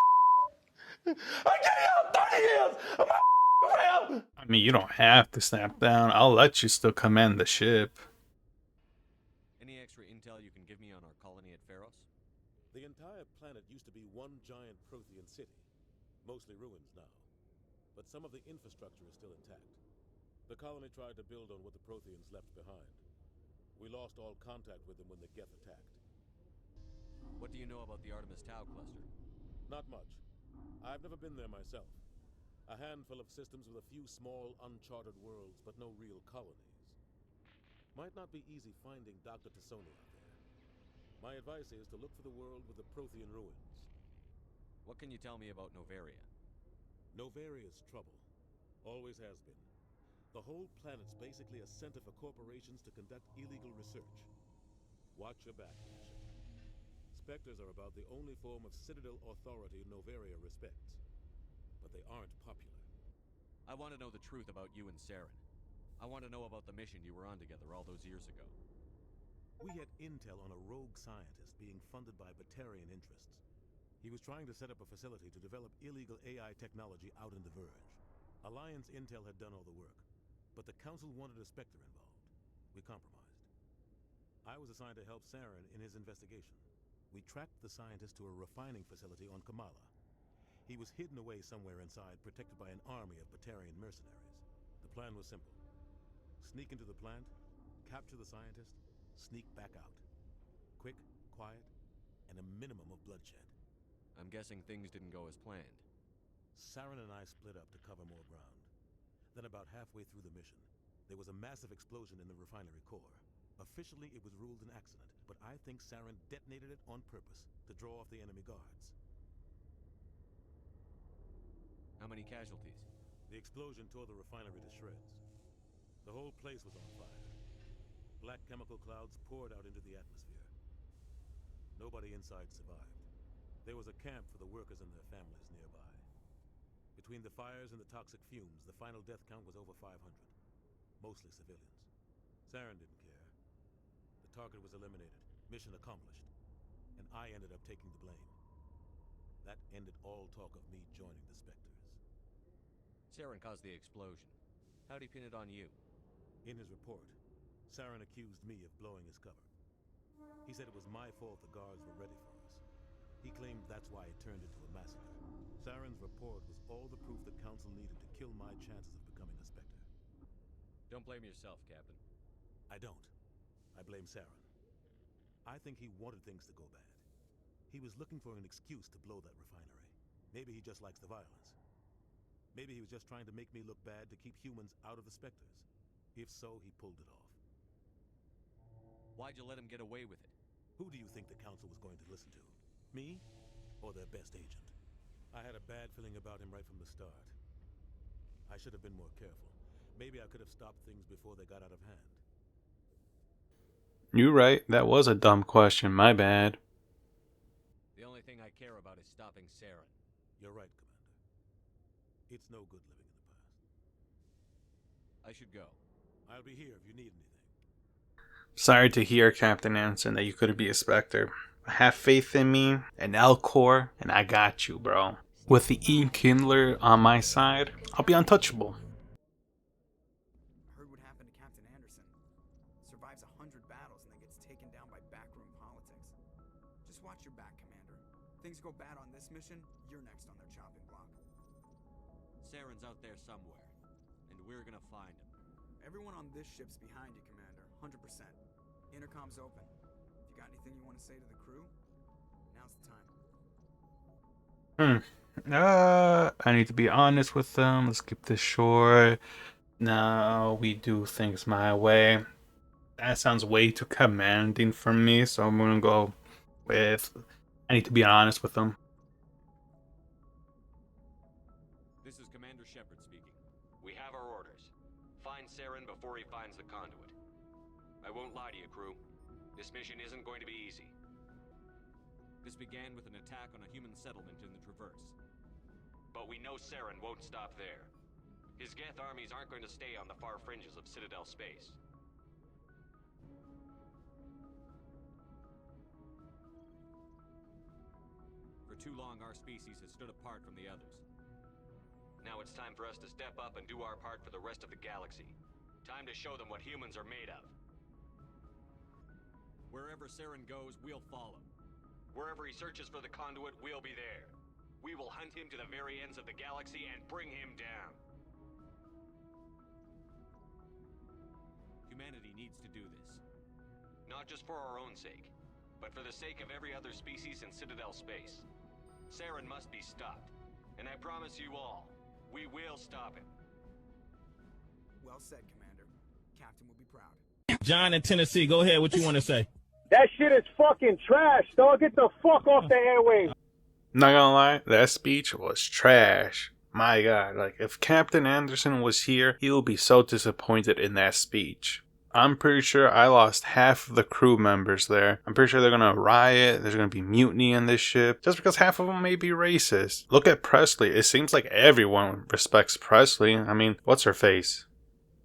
I gave y'all 30 years of my career. I mean, you don't have to snap down. I'll let you still command the ship. Any extra intel you can give me on our colony at Pharos? The entire planet used to be one giant Prothean city, mostly ruins now. But some of the infrastructure is still intact. The colony tried to build on what the Protheans left behind. We lost all contact with them when the Geth attacked. What do you know about the Artemis Tau cluster? Not much. I've never been there myself. A handful of systems with a few small, uncharted worlds, but no real colonies. Might not be easy finding Dr. Tassoni out there. My advice is to look for the world with the Prothean ruins. What can you tell me about Novaria? Novaria's trouble. Always has been. The whole planet's basically a center for corporations to conduct illegal research. Watch your back, Shepard. Specters are about the only form of Citadel authority Novaria respects. But they aren't popular. I want to know the truth about you and Saren. I want to know about the mission you were on together all those years ago. We had intel on a rogue scientist being funded by Batarian interests. He was trying to set up a facility to develop illegal AI technology out in the Verge. Alliance intel had done all the work, but the Council wanted a Specter involved. We compromised. I was assigned to help Saren in his investigation. We tracked the scientist to a refining facility on Kamala. He was hidden away somewhere inside, protected by an army of Batarian mercenaries. The plan was simple. Sneak into the plant, capture the scientist, sneak back out. Quick, quiet, and a minimum of bloodshed. I'm guessing things didn't go as planned. Saren and I split up to cover more ground. Then about halfway through the mission, there was a massive explosion in the refinery core. Officially, it was ruled an accident, but I think Saren detonated it on purpose to draw off the enemy guards. How many casualties? The explosion tore the refinery to shreds. The whole place was on fire. Black chemical clouds poured out into the atmosphere. Nobody inside survived. There was a camp for the workers and their families nearby. Between the fires and the toxic fumes, the final death count was over 500. Mostly civilians. Saren didn't care. The target was eliminated. Mission accomplished. And I ended up taking the blame. That ended all talk of me joining the Specters. Saren caused the explosion. How'd he pin it on you? In his report, Saren accused me of blowing his cover. He said it was my fault the guards were ready for us. He claimed that's why it turned into a massacre. Saren's report was all the proof the Council needed to kill my chances of becoming a Specter. Don't blame yourself, Captain. I don't. I blame Saren. I think he wanted things to go bad. He was looking for an excuse to blow that refinery. Maybe he just likes the violence. Maybe he was just trying to make me look bad to keep humans out of the Specters. If so, he pulled it off. Why'd you let him get away with it? Who do you think the Council was going to listen to? Me? Or their best agent? I had a bad feeling about him right from the start. I should have been more careful. Maybe I could have stopped things before they got out of hand. You're right. That was a dumb question. My bad. The only thing I care about is stopping Saren. You're right, Commander. It's no good living in the past. I should go. I'll be here if you need anything. Sorry to hear, Captain Anson, that you couldn't be a Specter. Have faith in me, an L-Core, and I got you, bro. With the E-Kindler on my side, I'll be untouchable. I heard what happened to Captain Anderson. Survives 100 battles and then gets taken down by backroom politics. Just watch your back, Commander. Things go bad on this mission, you're next on their chopping block. Saren's out there somewhere, and we're gonna find him. Everyone on this ship's behind you, Commander. 100%. Intercom's open. If you got anything you want to say to the crew, now's the time. I need to be honest with them. Let's keep this short. No, we do things my way. That sounds way too commanding for me, so I'm gonna go with I need to be honest with them. This is Commander Shepard speaking. We have our orders. Find Saren before he finds the conduit. I won't lie to you, crew. This mission isn't going to be easy. This began with an attack on a human settlement in the Traverse. But we know Saren won't stop there. His Geth armies aren't going to stay on the far fringes of Citadel space. For too long, our species has stood apart from the others. Now it's time for us to step up and do our part for the rest of the galaxy. Time to show them what humans are made of. Wherever Saren goes, we'll follow. Wherever he searches for the conduit, we'll be there. We will hunt him to the very ends of the galaxy and bring him down. Humanity needs to do this. Not just for our own sake, but for the sake of every other species in Citadel space. Saren must be stopped. And I promise you all, we will stop him. Well said, Commander. Captain will be proud. John in Tennessee, go ahead. What you want to say? That shit is fucking trash, dog. Get the fuck off the airwaves. Not gonna lie, that speech was trash. My god, like, if Captain Anderson was here, he would be so disappointed in that speech. I'm pretty sure I lost half of the crew members there. I'm pretty sure they're gonna riot, there's gonna be mutiny in this ship, just because half of them may be racist. Look at Presley, it seems like everyone respects Presley. I mean, what's her face?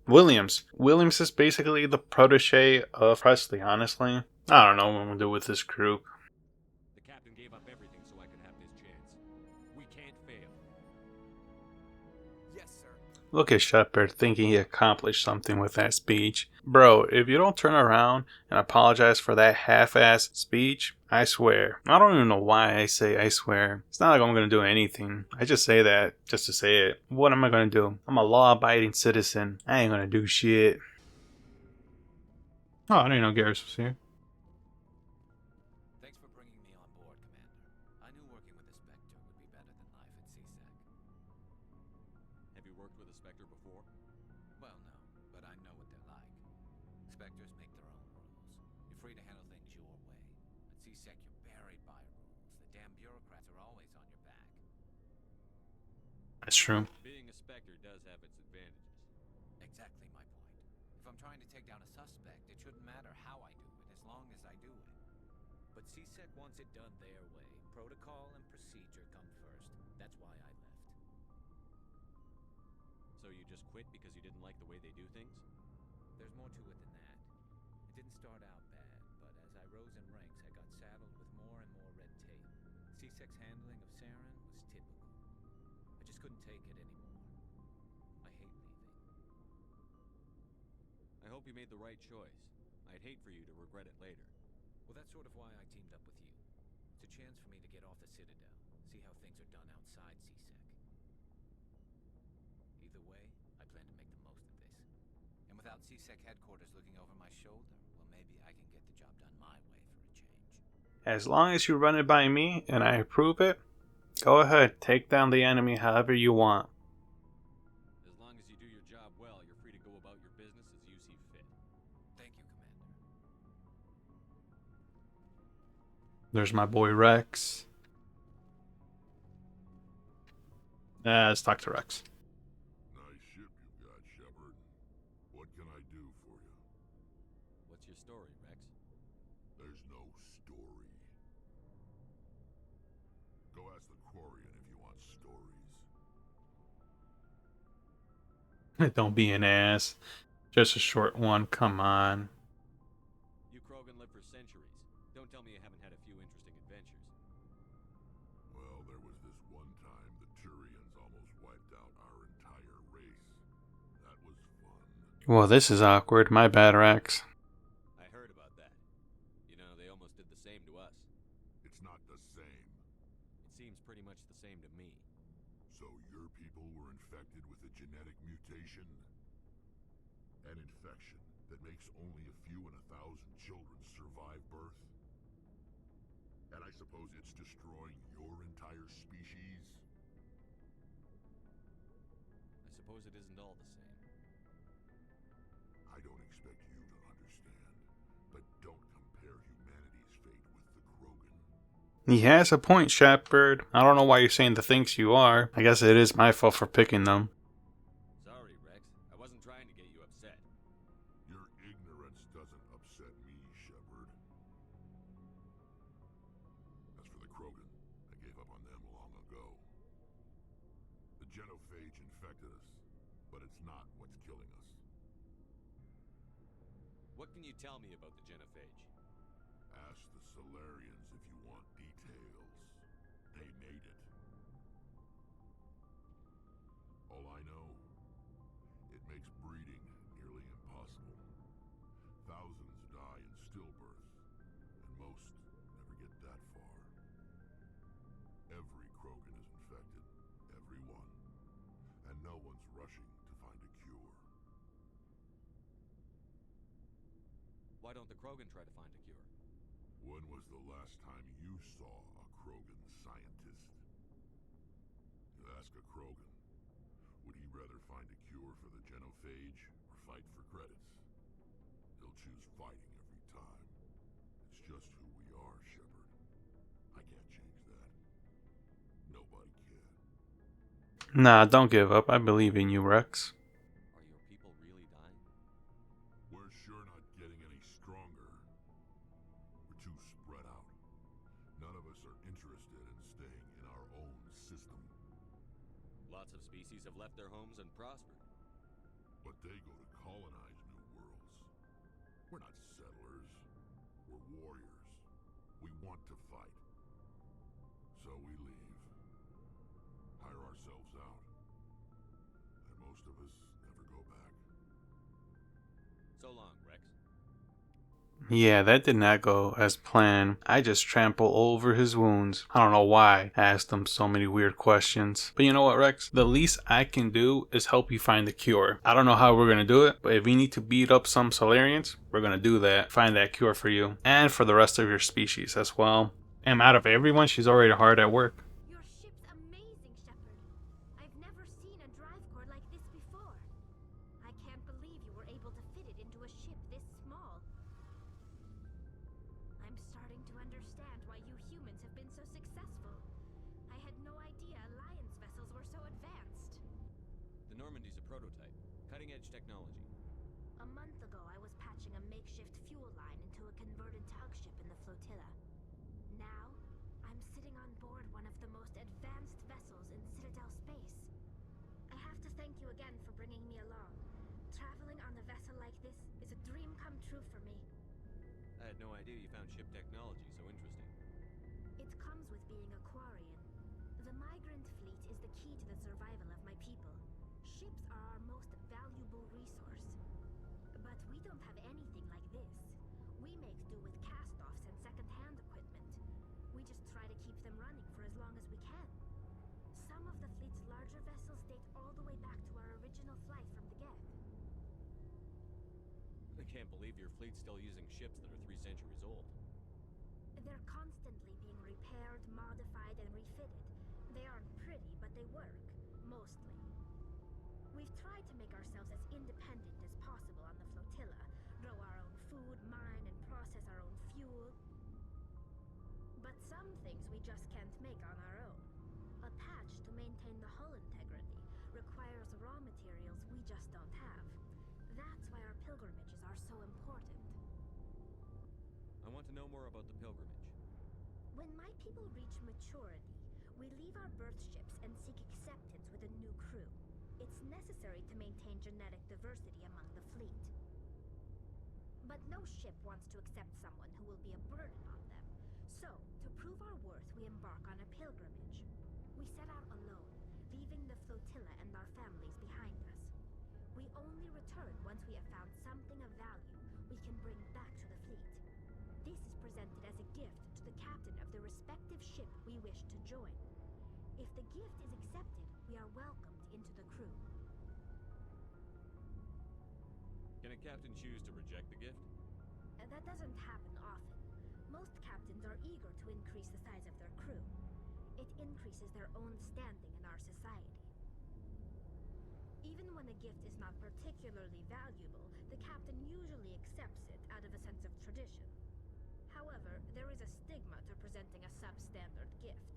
Williams. Williams is basically the protege of Presley, honestly. I don't know what we'll do with this group. The captain gave up everything so I could have this chance. We can't fail. Yes, sir. Look at Shepard thinking he accomplished something with that speech. Bro, if you don't turn around and apologize for that half-ass speech, I swear. I don't even know why I say I swear. It's not like I'm gonna do anything. I just say that just to say it. What am I gonna do? I'm a law-abiding citizen. I ain't gonna do shit. Oh, I didn't know Garrus was here. Thanks for bringing me on board, Commander. I knew working with the Specter would be better than life at CSEC. Have you worked with a Specter before? Well, no, but I know what they're like. Specters make their own rules. You're free to handle things your way. At CSEC, you're buried by rules. The damn bureaucrats are always on your back. That's true. Being a Specter does have its advantages. Exactly my point. If I'm trying to take down a suspect, it shouldn't matter how I do it, as long as I do it. But CSEC wants it done their way. Protocol and procedure come first. That's why I left. So you just quit because you didn't like the way they do things? There's more to it than that. It didn't start out bad, but as I rose in ranks, I got saddled with more and more red tape. CSEC's handling of Saren was typical. I just couldn't take it anymore. I hate leaving. I hope you made the right choice. I'd hate for you to regret it later. Well, that's sort of why I teamed up with you. It's a chance for me to get off the Citadel, see how things are done outside CSEC. Either way, I plan to make the most of this. And without CSEC headquarters looking over my shoulder, well, maybe I can get the job done my way for a change. As long as you run it by me and I approve it, go ahead, take down the enemy however you want. As long as you do your job well, you're free to go about your business as you see fit. Thank you, Commander. There's my boy Rex. Let's talk to Rex. Nice ship you got, Shepard. What can I do for you? What's your story, Rex? There's no story. Go ask the Quarian if you want stories. Don't be an ass. Just a short one, come on. You Krogan lived for centuries. Don't tell me you haven't had a few interesting adventures. Well, there was this one time the Turians almost wiped out our entire race. That was fun. Well, this is awkward. My bad, Rex. I heard about that. You know, they almost did the same to us. It's not the same. It seems pretty much the same to me. So your people were infected with a genetic mutation? An infection that makes only a few in 1,000 children survive birth? And I suppose it's destroying your entire species? I suppose it isn't all the same. I don't expect you to understand, but don't compare humanity's fate with the Krogan. He has a point, Shepard. I don't know why you're saying the things you are. I guess it is my fault for picking them. Sorry, Rex. I wasn't trying to get you upset. Your ignorance doesn't upset me, Shepard. As for genophage infected us, but it's not what's killing us. What can you tell me about the genophage? Ask the Solarians if you want details. They made it. All I know, it makes breeding nearly impossible. Thousands die in stillbirth, and most never get that far. Every Krogan is infected, every one, and no one's rushing to find a cure. Why don't the Krogan try to find a cure? When was the last time you saw a Krogan scientist? You ask a Krogan, would he rather find a cure for the genophage or fight for credits? He'll choose fighting every time. It's just who we are, Shepard. I can't change that. Nobody can. Nah, don't give up. I believe in you, Rex. Are your people really dying? We're sure not getting any stronger. We're too spread out. None of us are interested in staying in our own system. Lots of species have left their homes and prospered. But they go to colonize new worlds. We're not settlers. We're warriors. We want to fight. So we leave. Hire ourselves out. And most of us never go back. So long, Rex. Yeah, that did not go as planned. I just trampled over his wounds. I don't know why I asked him so many weird questions. But you know what, Rex? The least I can do is help you find the cure. I don't know how we're going to do it, but if we need to beat up some Solarians, we're going to do that. Find that cure for you. And for the rest of your species as well. And out of everyone, she's already hard at work. Your ship's amazing, Shepard. I've never seen a drive core like this before. I can't believe you were able to fit it into a ship this small. I'm starting to understand why you humans have been so successful. I had no idea Alliance vessels were so advanced. The Normandy's a prototype. Cutting-edge technology. A month ago, I was patching a makeshift fuel line into a converted tug ship in the flotilla. Now, I'm sitting on board one of the most advanced vessels in Citadel space. I have to thank you again for bringing me along. Traveling on a vessel like this is a dream come true for me. I had no idea you found ship technology so interesting. It comes with being a Quarian. The migrant fleet is the key to the survival of my people. Ships are our most valuable resource. But we don't have anything like this. We make do with cast-offs and second-hand equipment. We just try to keep them running for as long as we can. Some of the fleet's larger vessels date all the way back to our original flight from the Geth. I can't believe your fleet's still using ships that are 3 centuries old. They're constantly being repaired, modified, and refitted. They aren't pretty, but they work. Mostly. We've tried to make ourselves as independent as possible on the flotilla. Grow our own food, mine, and process our own fuel. But some things we just can't make on our own. A patch to maintain the hull integrity requires raw materials we just don't have. That's why our pilgrimages are so important. I want to know more about the pilgrimage. When my people reach maturity, we leave our birth ships and seek acceptance with a new crew. It's necessary to maintain genetic diversity among the fleet. But no ship wants to accept someone who will be a burden on them. So, to prove our worth, we embark on a pilgrimage. We set out alone, leaving the flotilla and our families behind us. We only return once we have found something of value we can bring back to the fleet. This is presented as a gift to the captain of the respective ship we wish to join. If the gift is accepted, we are welcomed into the crew. Can a captain choose to reject the gift? That doesn't happen often. Most captains are eager to increase the size of their crew. It increases their own standing in our society. Even when a gift is not particularly valuable, the captain usually accepts it out of a sense of tradition. However, there is a stigma to presenting a substandard gift.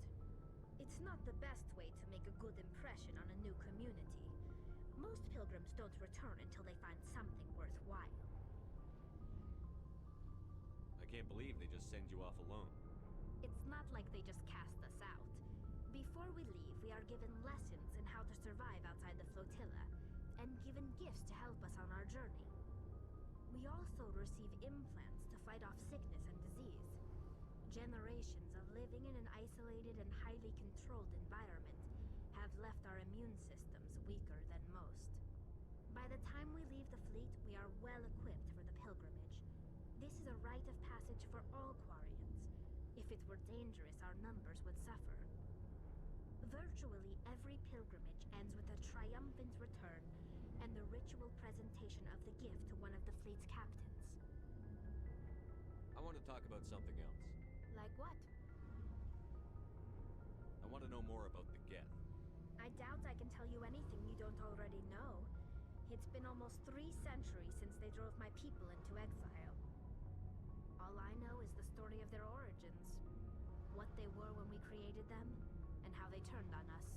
It's not the best way to make a good impression on a new community. Most pilgrims don't return until they find something worthwhile. I can't believe they just send you off alone. It's not like they just cast us out. Before we leave, we are given lessons in how to survive outside the flotilla, and given gifts to help us on our journey. We also receive implants to fight off sickness and disease. Generations of living in an isolated and highly controlled environment have left our immune systems weaker than most. By the time we leave the fleet, we are well equipped for the pilgrimage. This is a rite of passage for all Quarians. If it were dangerous, our numbers would suffer. Virtually every pilgrimage ends with a triumphant return and the ritual presentation of the gift to one of the fleet's captains. I want to talk about something else. Like what? I want to know more about the Geth. I doubt I can tell you anything you don't already know. It's been almost 3 centuries since they drove my people into exile. All I know is the story of their origins, what they were when we created them, and how they turned on us.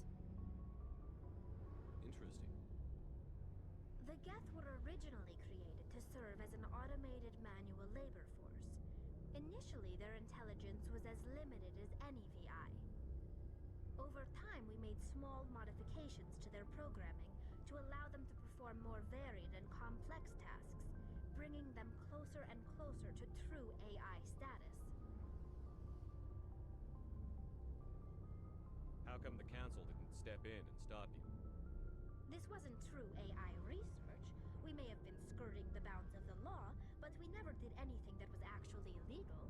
Interesting. The Geth were originally created to serve as an automated manual labor force. Initially, their intelligence was as limited as any VI. Over time, we made small modifications to their programming to allow them to perform more varied and complex tasks, bringing them closer and closer to true AI status. How come the Council didn't step in and stop you? This wasn't true AI research. We may have been skirting the bounds of the law, but we never did anything that was actually illegal.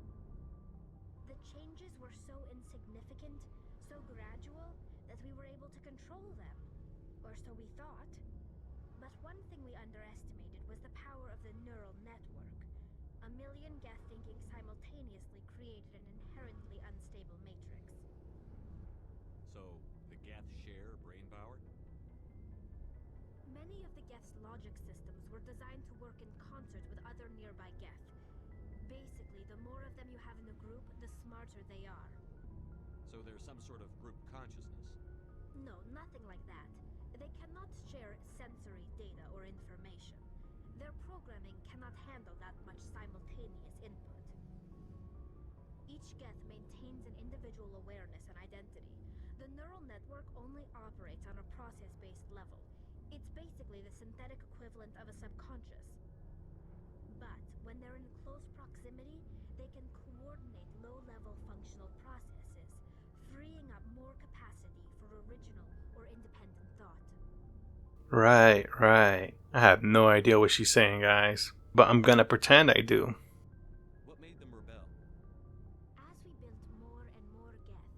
The changes were so insignificant, so gradual, that we were able to control them. Or so we thought. But one thing we underestimated was the power of the neural network. A million Geth thinking simultaneously created an inherently unstable matrix. So, the Geth share brain power? Many of the Geth's logic systems were designed to work in concert with other nearby Geth. Basically, the more of them you have in a group, the smarter they are. So there's some sort of group consciousness? No, nothing like that. They cannot share sensory data or information. Their programming cannot handle that much simultaneous input. Each Geth maintains an individual awareness and identity. The neural network only operates on a process-based level. It's basically the synthetic equivalent of a subconscious. But when they're in close proximity, they can coordinate low-level functional processes, freeing up more capacity for original or independent thought. Right, right. I have no idea what she's saying, guys. But I'm gonna pretend I do. What made them rebel? As we built more and more Geth,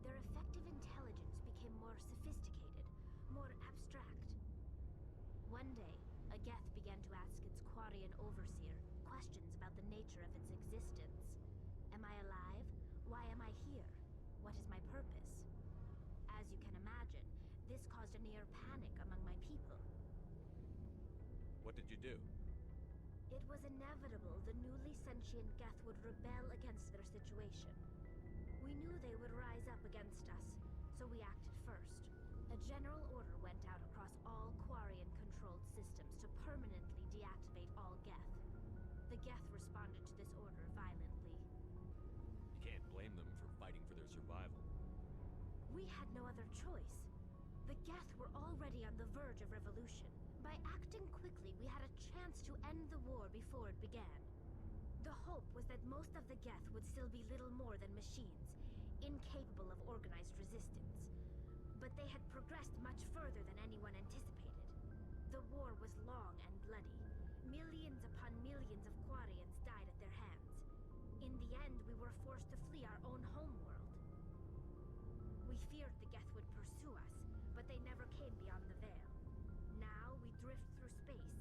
their effective intelligence became more sophisticated, more abstract. One day, a Geth began to ask its Quarian overseer questions about the nature of its existence. Am I alive? Why am I here? What is my purpose? As you can imagine, this caused a near panic among my people. What did you do? It was inevitable the newly sentient Geth would rebel against their situation. We knew they would rise up against us, so we acted first. A general order went out across all Quarian-controlled systems to permanently deactivate all Geth. The Geth responded to this order violently. You can't blame them for fighting for their survival. We had no other choice. The Geth were already on the verge of revolution. By acting quickly, we had a chance to end the war before it began. The hope was that most of the Geth would still be little more than machines, incapable of organized resistance. But they had progressed much further than anyone anticipated. The war was long and bloody. Millions upon millions of Quarians died at their hands. In the end, we were forced to flee our own homeworld. We feared the Geth would pursue us, but they never came beyond the veil. Now we drift through space,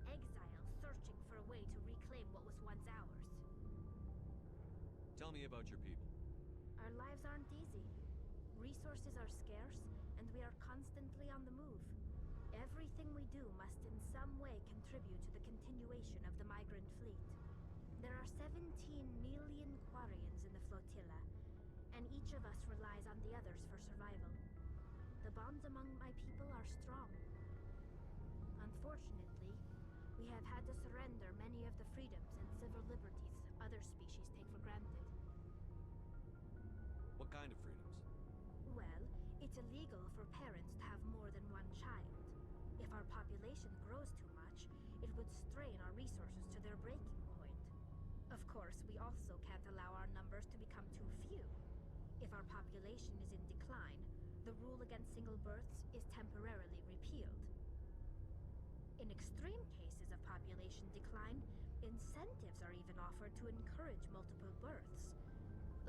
exiles searching for a way to reclaim what was once ours. Tell me about your people. Our lives aren't easy. Resources are scarce, and we are constantly on the move. Everything we do must in some way contribute to the continuation of the migrant fleet. There are 17 million Quarians in the flotilla, and each of us relies on the others for survival. The bonds among my people are strong. Unfortunately, we have had to surrender many of the freedoms and civil liberties other species take for granted. What kind of freedoms? Well, It's illegal for parents to have more than one child. If our population grows too much, it would strain our resources to their breaking point. Of course, we also can't allow our numbers to become too few. If our population is in decline, the rule against single births is temporarily repealed. In extreme cases of population decline, incentives are even offered to encourage multiple births,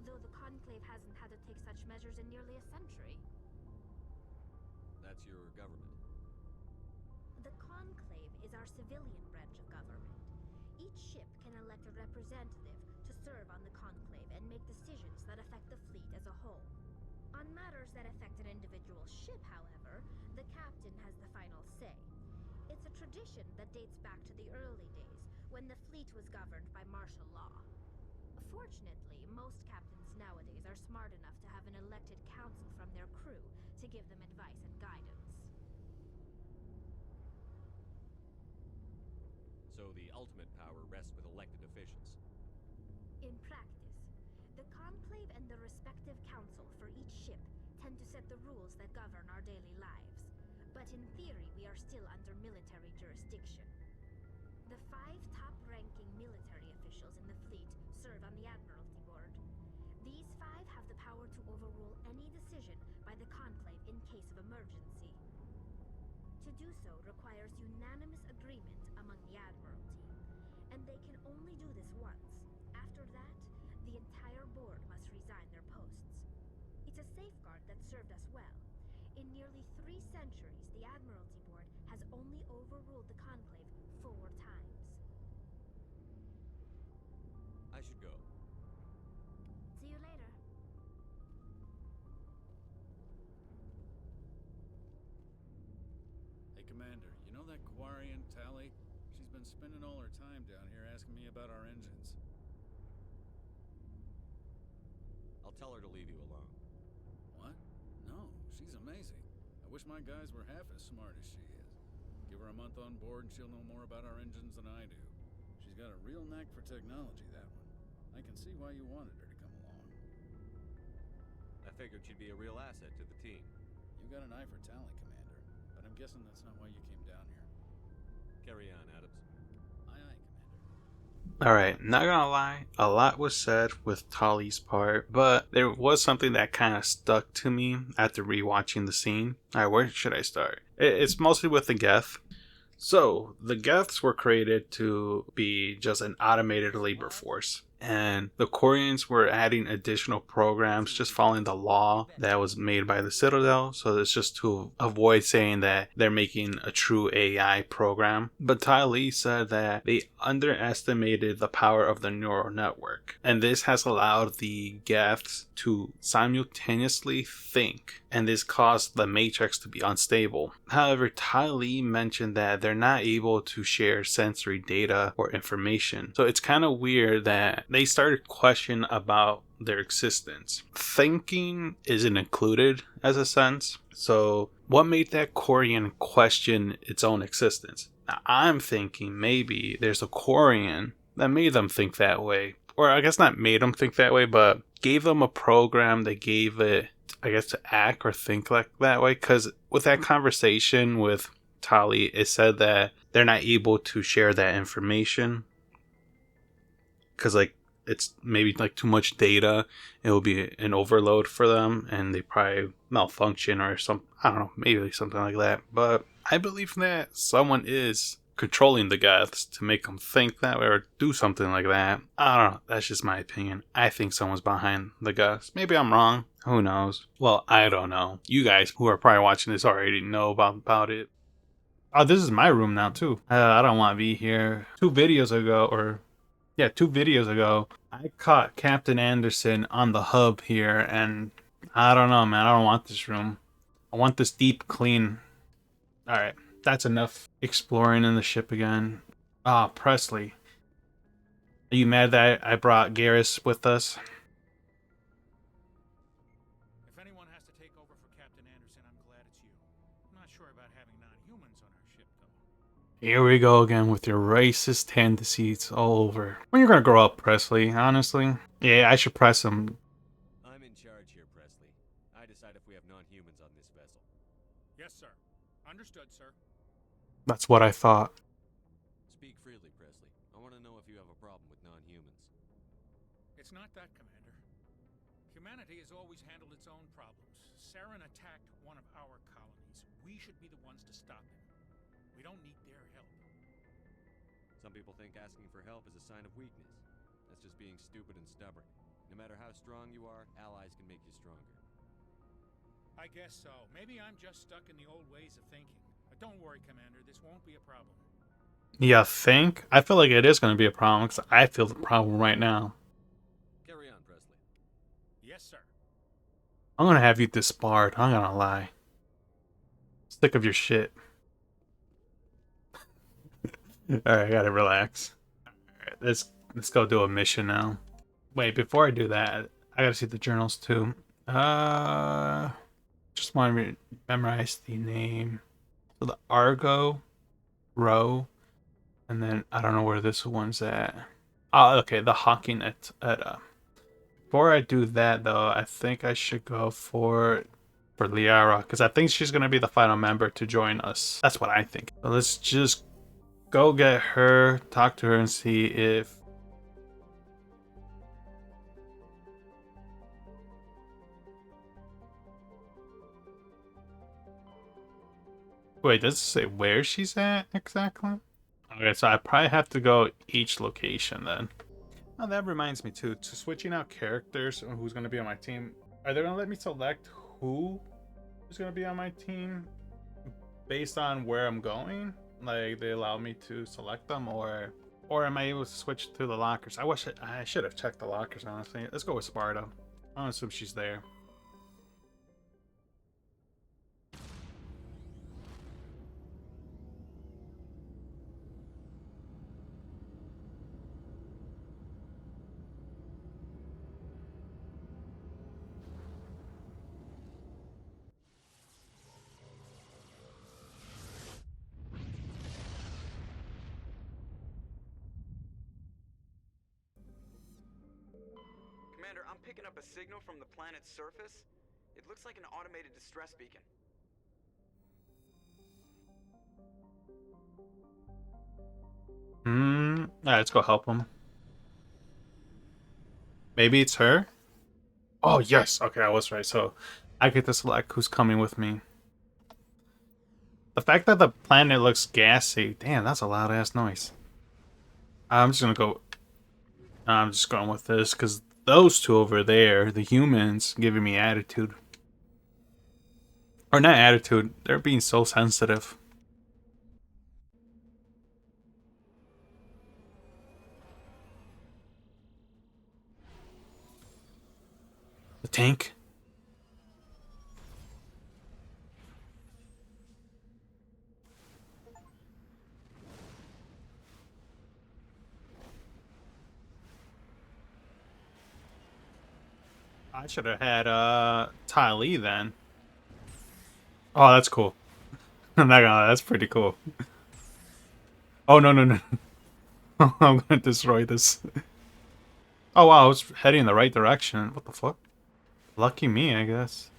though the Conclave hasn't had to take such measures in nearly a century. That's your government. The Conclave is our civilian branch of government. Each ship can elect a representative to serve on the Conclave and make decisions that affect the fleet as a whole. On matters that affect an individual ship, however, the captain has the final say. It's a tradition that dates back to the early days, when the fleet was governed by martial law. Fortunately, most captains nowadays are smart enough to have an elected council from their crew to give them advice and guidance. So the ultimate power rests with elected officials. In practice, the Conclave and the respective council for each ship tend to set the rules that govern our daily lives. But in theory, we are still under military jurisdiction. The 5 top-ranking military officials in the fleet serve on the Admiralty Board. These 5 have the power to overrule any decision by the Conclave in case of emergency. To do so requires unanimous agreement among the Admiralty, and they can only do this once. After that, the entire board must resign their posts. It's a safeguard that served us well. In nearly 3 centuries, the Admiralty Board has only overruled the Conclave 4 times. I should go. See you later. Hey, Commander, you know that Quarian, Tally? She's been spending all her time down here asking me about our engines. I'll tell her to leave you alone. What? No, she's amazing. I wish my guys were half as smart as she is. Give her a month on board and she'll know more about our engines than I do. She's got a real knack for technology, that one. I can see why you wanted her to come along. I figured she'd be a real asset to the team. You got an eye for talent, Commander, but I'm guessing that's not why you came down here. Carry on, Adams. Aye, aye, Commander. Alright, not gonna lie, a lot was said with Tali's part, but there was something that kind of stuck to me after rewatching the scene. Alright, where should I start? It's mostly with the Geth. So, the Geths were created to be just an automated labor force. And the Quarians were adding additional programs, just following the law that was made by the Citadel. So it's just to avoid saying that they're making a true AI program. But Ty Lee said that they underestimated the power of the neural network. And this has allowed the Geths to simultaneously think. And this caused the Matrix to be unstable. However, Ty Lee mentioned that they're not able to share sensory data or information. So it's kind of weird that they started questioning about their existence. Thinking isn't included as a sense. So what made that Quarian question its own existence? Now I'm thinking maybe there's a Quarian that made them think that way. Or I guess not made them think that way, but gave them a program that gave it, I guess, to act or think like that way. Because with that conversation with Tali, it said that they're not able to share that information. Because, like, it's maybe like too much data. It will be an overload for them and they probably malfunction or some, I don't know, maybe something like that. But I believe that someone is controlling the Geths to make them think that way or do something like that. I don't know. That's just my opinion. I think someone's behind the Geths. Maybe I'm wrong. Who knows? Well, I don't know. You guys who are probably watching this already know about it. Oh, this is my room now too. I don't want to be here. 2 videos ago, I caught Captain Anderson on the hub here, and I don't know, man. I don't want this room. I want this deep clean. Alright, that's enough exploring in the ship again. Ah, Presley. Are you mad that I brought Garrus with us? If anyone has to take over for Captain Anderson, I'm glad it's you. I'm not sure about having non-humans on our ship, though. Here we go again with your racist tendencies all over. When you're gonna grow up, Presley, honestly? Yeah, I should press him. I'm in charge here, Presley. I decide if we have non-humans on this Yes, sir. Understood, sir. That's what I thought. Speak freely, Presley. I want to know if you have a problem with non-humans. It's not that, Commander. Humanity has always handled its own problems. Saren attacked one of our colonies. We should be the ones to stop him. We don't need their help. Some people think asking for help is a sign of weakness. That's just being stupid and stubborn. No matter how strong you are, allies can make you stronger. I guess so. Maybe I'm just stuck in the old ways of thinking. But don't worry, Commander. This won't be a problem. You think? I feel like it is going to be a problem because I feel the problem right now. Carry on, Presley. Yes, sir. I'm going to have you disbarred. I'm going to lie. Sick of your shit. Alright, I gotta relax. Alright, let's go do a mission now. Wait, before I do that, I gotta see the journals too. Just want to memorize the name. So the Argo row, and then I don't know where this one's at. Oh, okay, the Hawking at Before I do that though, I think I should go for Liara, because I think she's gonna be the final member to join us. That's what I think. So let's just go get her, talk to her, and see if... Wait, does it say where she's at exactly? Okay, so I probably have to go each location then. Oh, that reminds me too, to switching out characters or who's going to be on my team. Are they going to let me select who is going to be on my team based on where I'm going? Like, they allow me to select them, or am I able to switch to the lockers? I should have checked the lockers, honestly. Let's go with Sparta. I don't assume she's there. Commander, I'm picking up a signal from the planet's surface. It looks like an automated distress beacon. Alright, let's go help him. Maybe it's her? Oh, yes. Okay, I was right. So I get to select who's coming with me. The fact that the planet looks gassy, damn, that's a loud ass noise. I'm just going with this because those two over there, the humans, giving me attitude. Or not attitude, they're being so sensitive. The tank. I should have had Ty Lee then. Oh, that's cool. I'm not gonna lie, that's pretty cool. Oh no no no. I'm gonna destroy this. Oh wow, I was heading in the right direction. What the fuck? Lucky me, I guess.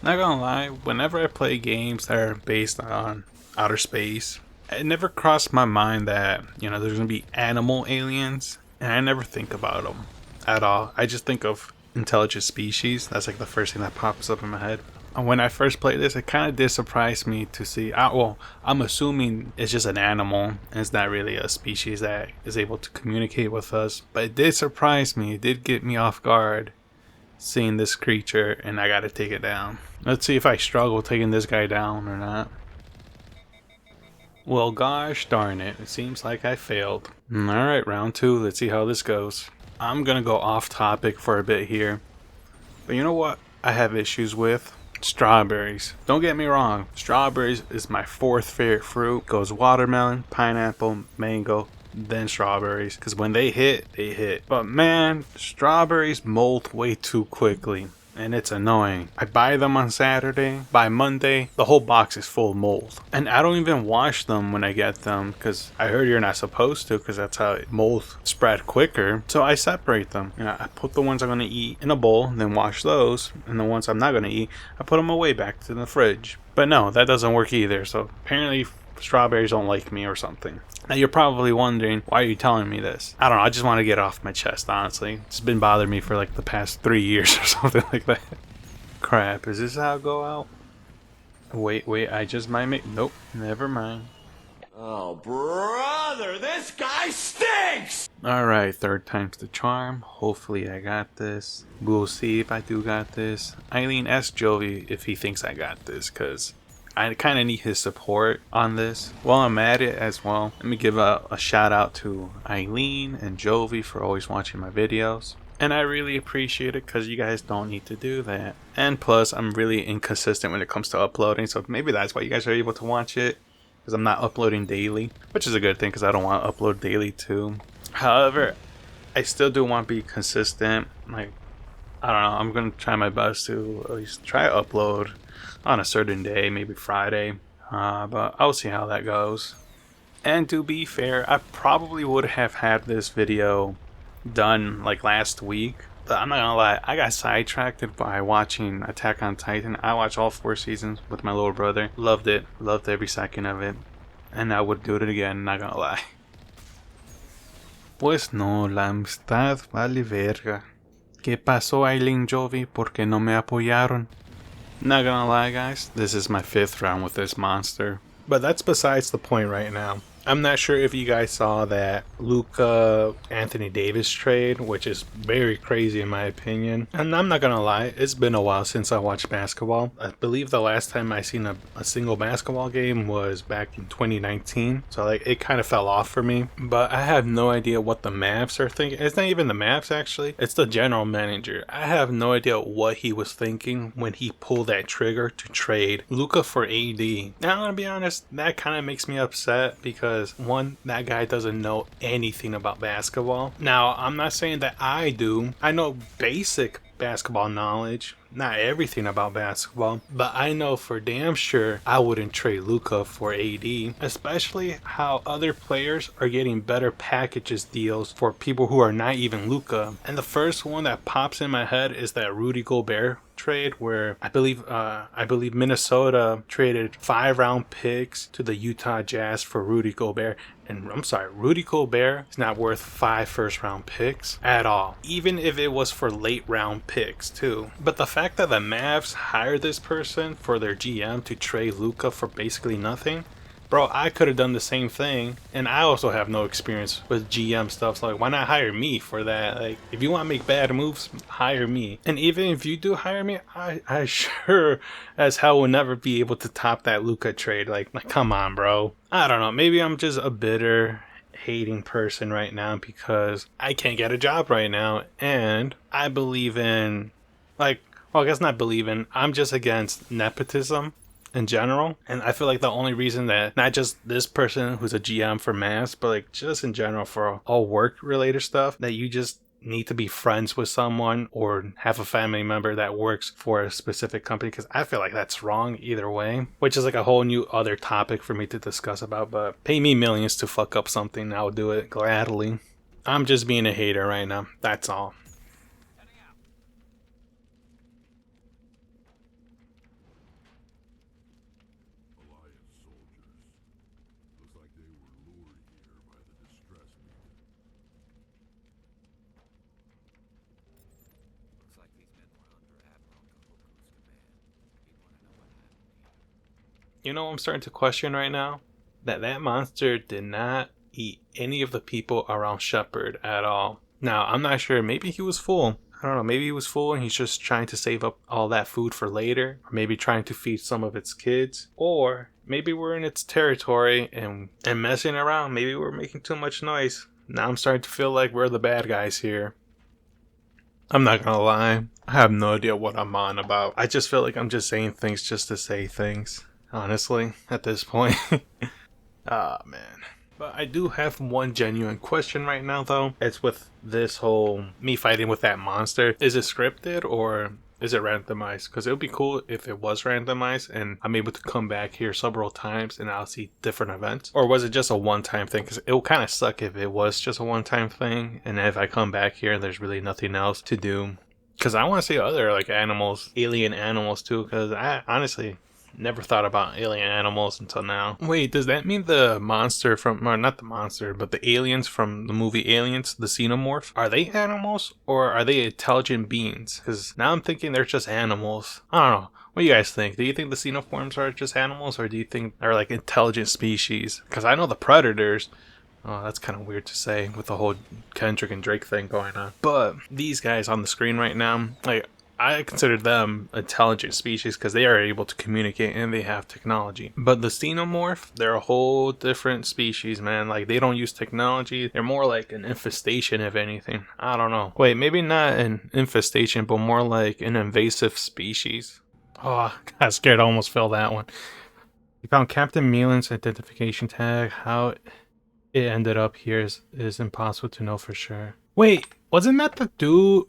Not gonna lie, whenever I play games that are based on outer space, it never crossed my mind that, you know, there's gonna be animal aliens, and I never think about them at all. I just think of intelligent species. That's like the first thing that pops up in my head. And when I first played this, it kind of did surprise me to see, well, I'm assuming it's just an animal, and it's not really a species that is able to communicate with us, but it did surprise me. It did get me off guard seeing this creature, and I gotta take it down. Let's see if I struggle taking this guy down or not. Well, gosh darn it. It seems like I failed. Alright, round 2. Let's see how this goes. I'm gonna go off topic for a bit here. But you know what I have issues with? Strawberries. Don't get me wrong. Strawberries is my 4th favorite fruit. Goes watermelon, pineapple, mango, then strawberries. Because when they hit, they hit. But man, strawberries molt way too quickly. and it's annoying. I buy them on Saturday. By Monday, the whole box is full of mold. And I don't even wash them when I get them because I heard you're not supposed to because that's how mold spread quicker. So I separate them. You know, I put the ones I'm going to eat in a bowl, then wash those. And the ones I'm not going to eat, I put them away back to the fridge. But no, that doesn't work either. So apparently strawberries don't like me or something. Now you're probably wondering, why are you telling me this? I don't know, I just want to get off my chest, honestly. It's been bothering me for like the past 3 years or something like that. Crap, is this how I go out? Wait, I just might make... Nope, never mind. Oh, brother, this guy stinks! Alright, third time's the charm. Hopefully I got this. We'll see if I do got this. Eileen, ask Jovi if he thinks I got this, because I kind of need his support on this. While I'm at it as well, let me give a shout out to Eileen and Jovi for always watching my videos. And I really appreciate it because you guys don't need to do that. And plus, I'm really inconsistent when it comes to uploading, so maybe that's why you guys are able to watch it. Because I'm not uploading daily, which is a good thing because I don't want to upload daily too. However, I still do want to be consistent. Like, I don't know, I'm going to try my best to at least try to upload on a certain day, maybe Friday, but I'll see how that goes. And to be fair, I probably would have had this video done like last week, but I'm not gonna lie, I got sidetracked by watching Attack on Titan. I watched all 4 seasons with my little brother. Loved it, loved every second of it, and I would do it again, not gonna lie. Pues no, la amistad vale verga. ¿Qué pasó, Eileen, Jovi? ¿Por qué no me apoyaron? Not gonna lie, guys, this is my 5th round with this monster. But that's besides the point right now. I'm not sure if you guys saw that Luka Anthony Davis trade, which is very crazy in my opinion. And I'm not gonna lie, it's been a while since I watched basketball. I believe the last time I seen a single basketball game was back in 2019. So like it kind of fell off for me. But I have no idea what the Mavs are thinking. It's not even the Mavs actually. It's the general manager. I have no idea what he was thinking when he pulled that trigger to trade Luka for AD. Now I'm gonna be honest, that kind of makes me upset because one, that guy doesn't know anything about basketball. Now, I'm not saying that I do. I know basic basketball knowledge, not everything about basketball, but I know for damn sure I wouldn't trade Luka for AD, especially how other players are getting better packages deals for people who are not even Luka. And the first one that pops in my head is that Rudy Gobert trade where I believe Minnesota traded 5 round picks to the Utah Jazz for Rudy Gobert. And I'm sorry, Rudy Gobert is not worth 5 first round picks at all, even if it was for late round picks too. But the fact that the Mavs hired this person for their GM to trade Luka for basically nothing, bro, I could have done the same thing, and I also have no experience with GM stuff, so like, why not hire me for that? Like, if you want to make bad moves, hire me. And even if you do hire me, I sure as hell will never be able to top that Luka trade. Like, come on, bro. I don't know, maybe I'm just a bitter, hating person right now because I can't get a job right now, and I believe in, like, well, I guess not believe in, I'm just against nepotism in general. And I feel like the only reason that not just this person who's a GM for Mavs, but like just in general for all work related stuff, that you just need to be friends with someone or have a family member that works for a specific company, because I feel like that's wrong either way, which is like a whole new other topic for me to discuss about. But pay me millions to fuck up something, I'll do it gladly. I'm just being a hater right now, that's all. You know what I'm starting to question right now? That monster did not eat any of the people around Shepard at all. Now, I'm not sure. Maybe he was full. I don't know. Maybe he was full and he's just trying to save up all that food for later. Or maybe trying to feed some of its kids. Or maybe we're in its territory and messing around. Maybe we're making too much noise. Now I'm starting to feel like we're the bad guys here. I'm not gonna lie. I have no idea what I'm on about. I just feel like I'm just saying things just to say things. Honestly, at this point. Ah, man. But I do have one genuine question right now, though. It's with this whole me fighting with that monster. Is it scripted, or is it randomized? Because it would be cool if it was randomized and I'm able to come back here several times and I'll see different events. Or was it just a one-time thing? Because it would kind of suck if it was just a one-time thing, and if I come back here and there's really nothing else to do. Because I want to see other like animals, alien animals too, because I honestly never thought about alien animals until now. Wait, does that mean the monster from, or not the monster, but the aliens from the movie Aliens, the xenomorph, are they animals or are they intelligent beings? Because now I'm thinking they're just animals. I don't know. What do you guys think? Do you think the xenoforms are just animals, or do you think they're like intelligent species? Because I know the predators. Oh, that's kind of weird to say with the whole Kendrick and Drake thing going on. But these guys on the screen right now, like, I consider them intelligent species because they are able to communicate and they have technology. But the xenomorph, they're a whole different species, man. Like, they don't use technology. They're more like an infestation, if anything. I don't know. Wait, maybe not an infestation, but more like an invasive species. Oh, I got scared. I almost fell that one. We found Captain Meelan's identification tag. How it ended up here is impossible to know for sure. Wait, wasn't that the dude?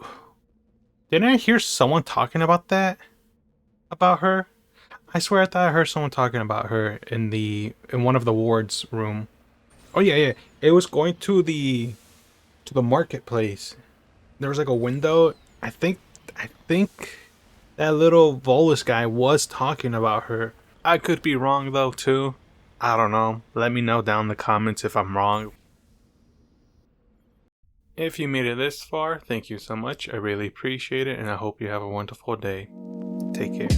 Didn't I hear someone talking about that? About her? I swear I thought I heard someone talking about her in one of the wards room. Oh yeah. It was going to the marketplace. There was like a window. I think that little Volus guy was talking about her. I could be wrong though too. I don't know. Let me know down in the comments if I'm wrong. If you made it this far, thank you so much. I really appreciate it, and I hope you have a wonderful day. Take care.